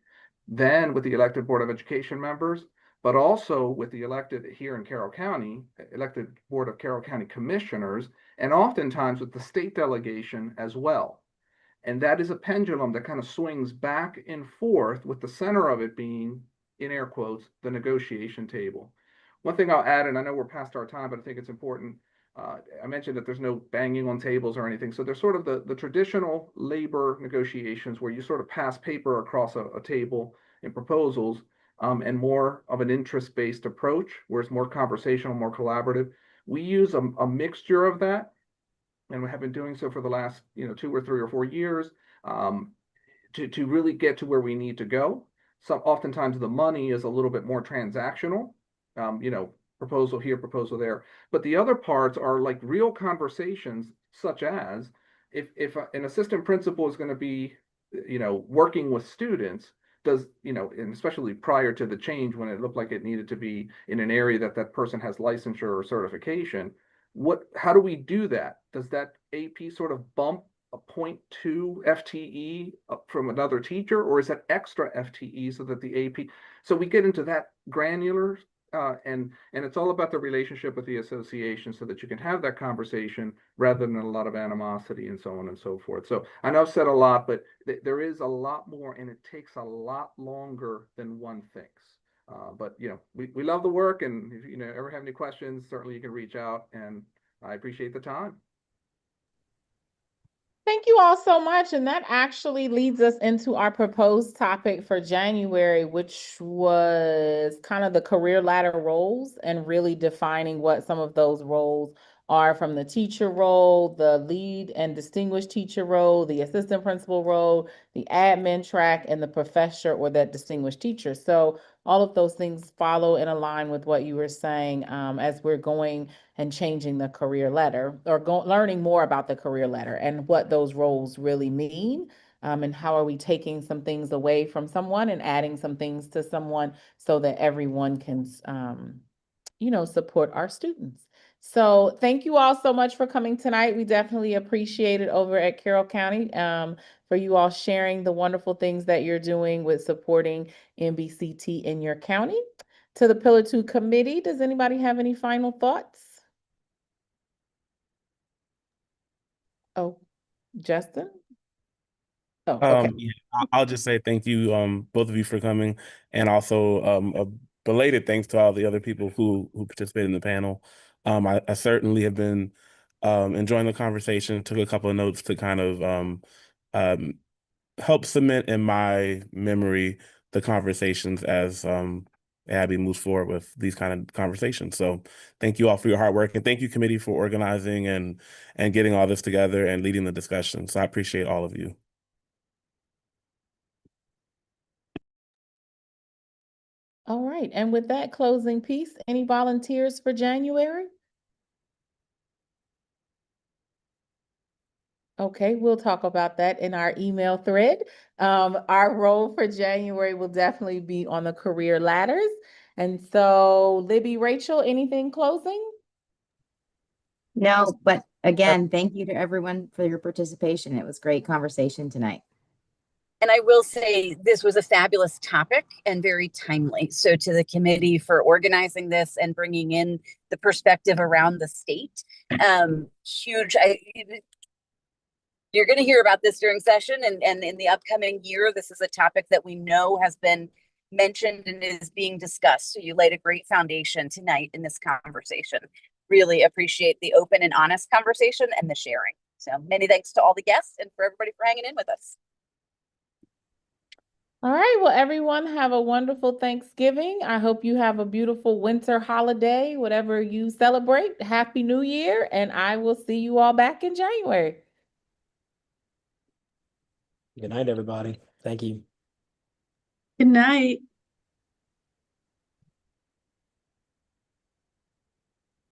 then with the elected Board of Education members, but also with the elected here in Carroll County, elected Board of Carroll County Commissioners, and oftentimes with the state delegation as well. And that is a pendulum that kind of swings back and forth, with the center of it being, in air quotes, the negotiation table. One thing I'll add, and I know we're past our time, but I think it's important. I mentioned that there's no banging on tables or anything. So there's sort of the traditional labor negotiations where you sort of pass paper across a table in proposals, and more of an interest-based approach, where it's more conversational, more collaborative. We use a mixture of that, and we have been doing so for the last 2 or 3 or 4 years, to really get to where we need to go. Oftentimes the money is a little bit more transactional, proposal here, proposal there. But the other parts are like real conversations, such as if an assistant principal is going to be, working with students, and especially prior to the change when it looked like it needed to be in an area that person has licensure or certification, how do we do that? Does that AP sort of bump a 0.2 FTE from another teacher, or is that extra FTE so that the AP, so we get into that granular, and it's all about the relationship with the association, so that you can have that conversation rather than a lot of animosity and so on and so forth. So I know I've said a lot, but there is a lot more, and it takes a lot longer than one thinks. But we love the work, and if you ever have any questions, certainly you can reach out, and I appreciate the time. Thank you all so much. And that actually leads us into our proposed topic for January, which was kind of the career ladder roles, and really defining what some of those roles are, from the teacher role, the lead and distinguished teacher role, the assistant principal role, the admin track, and the professor or that distinguished teacher. So all of those things follow and align with what you were saying, as we're going and changing the career ladder, or learning more about the career ladder and what those roles really mean, and how are we taking some things away from someone and adding some things to someone, so that everyone can, support our students. So thank you all so much for coming tonight. We definitely appreciate it over at Carroll County, for you all sharing the wonderful things that you're doing with supporting MBCT in your county. To the Pillar 2 committee, does anybody have any final thoughts? Oh, Justin? Oh, okay. Yeah, I'll just say thank you, both of you for coming, and also a belated thanks to all the other people who participated in the panel. I certainly have been enjoying the conversation. Took a couple of notes to kind of um, help cement in my memory the conversations as Abby moves forward with these kind of conversations. So thank you all for your hard work, and thank you, committee, for organizing and getting all this together and leading the discussion. So I appreciate all of you. All right, and with that closing piece, any volunteers for January? Okay, we'll talk about that in our email thread. Our role for January will definitely be on the career ladders. And so, Libby, Rachel, anything closing? No, but again, thank you to everyone for your participation. It was great conversation tonight. And I will say this was a fabulous topic and very timely. So to the committee for organizing this and bringing in the perspective around the state, huge. You're going to hear about this during session and in the upcoming year. This is a topic that we know has been mentioned and is being discussed. So you laid a great foundation tonight in this conversation. Really appreciate the open and honest conversation and the sharing. So many thanks to all the guests and for everybody for hanging in with us. All right, well, everyone have a wonderful Thanksgiving. I hope you have a beautiful winter holiday, whatever you celebrate. Happy New Year, and I will see you all back in January. Good night, everybody. Thank you. Good night.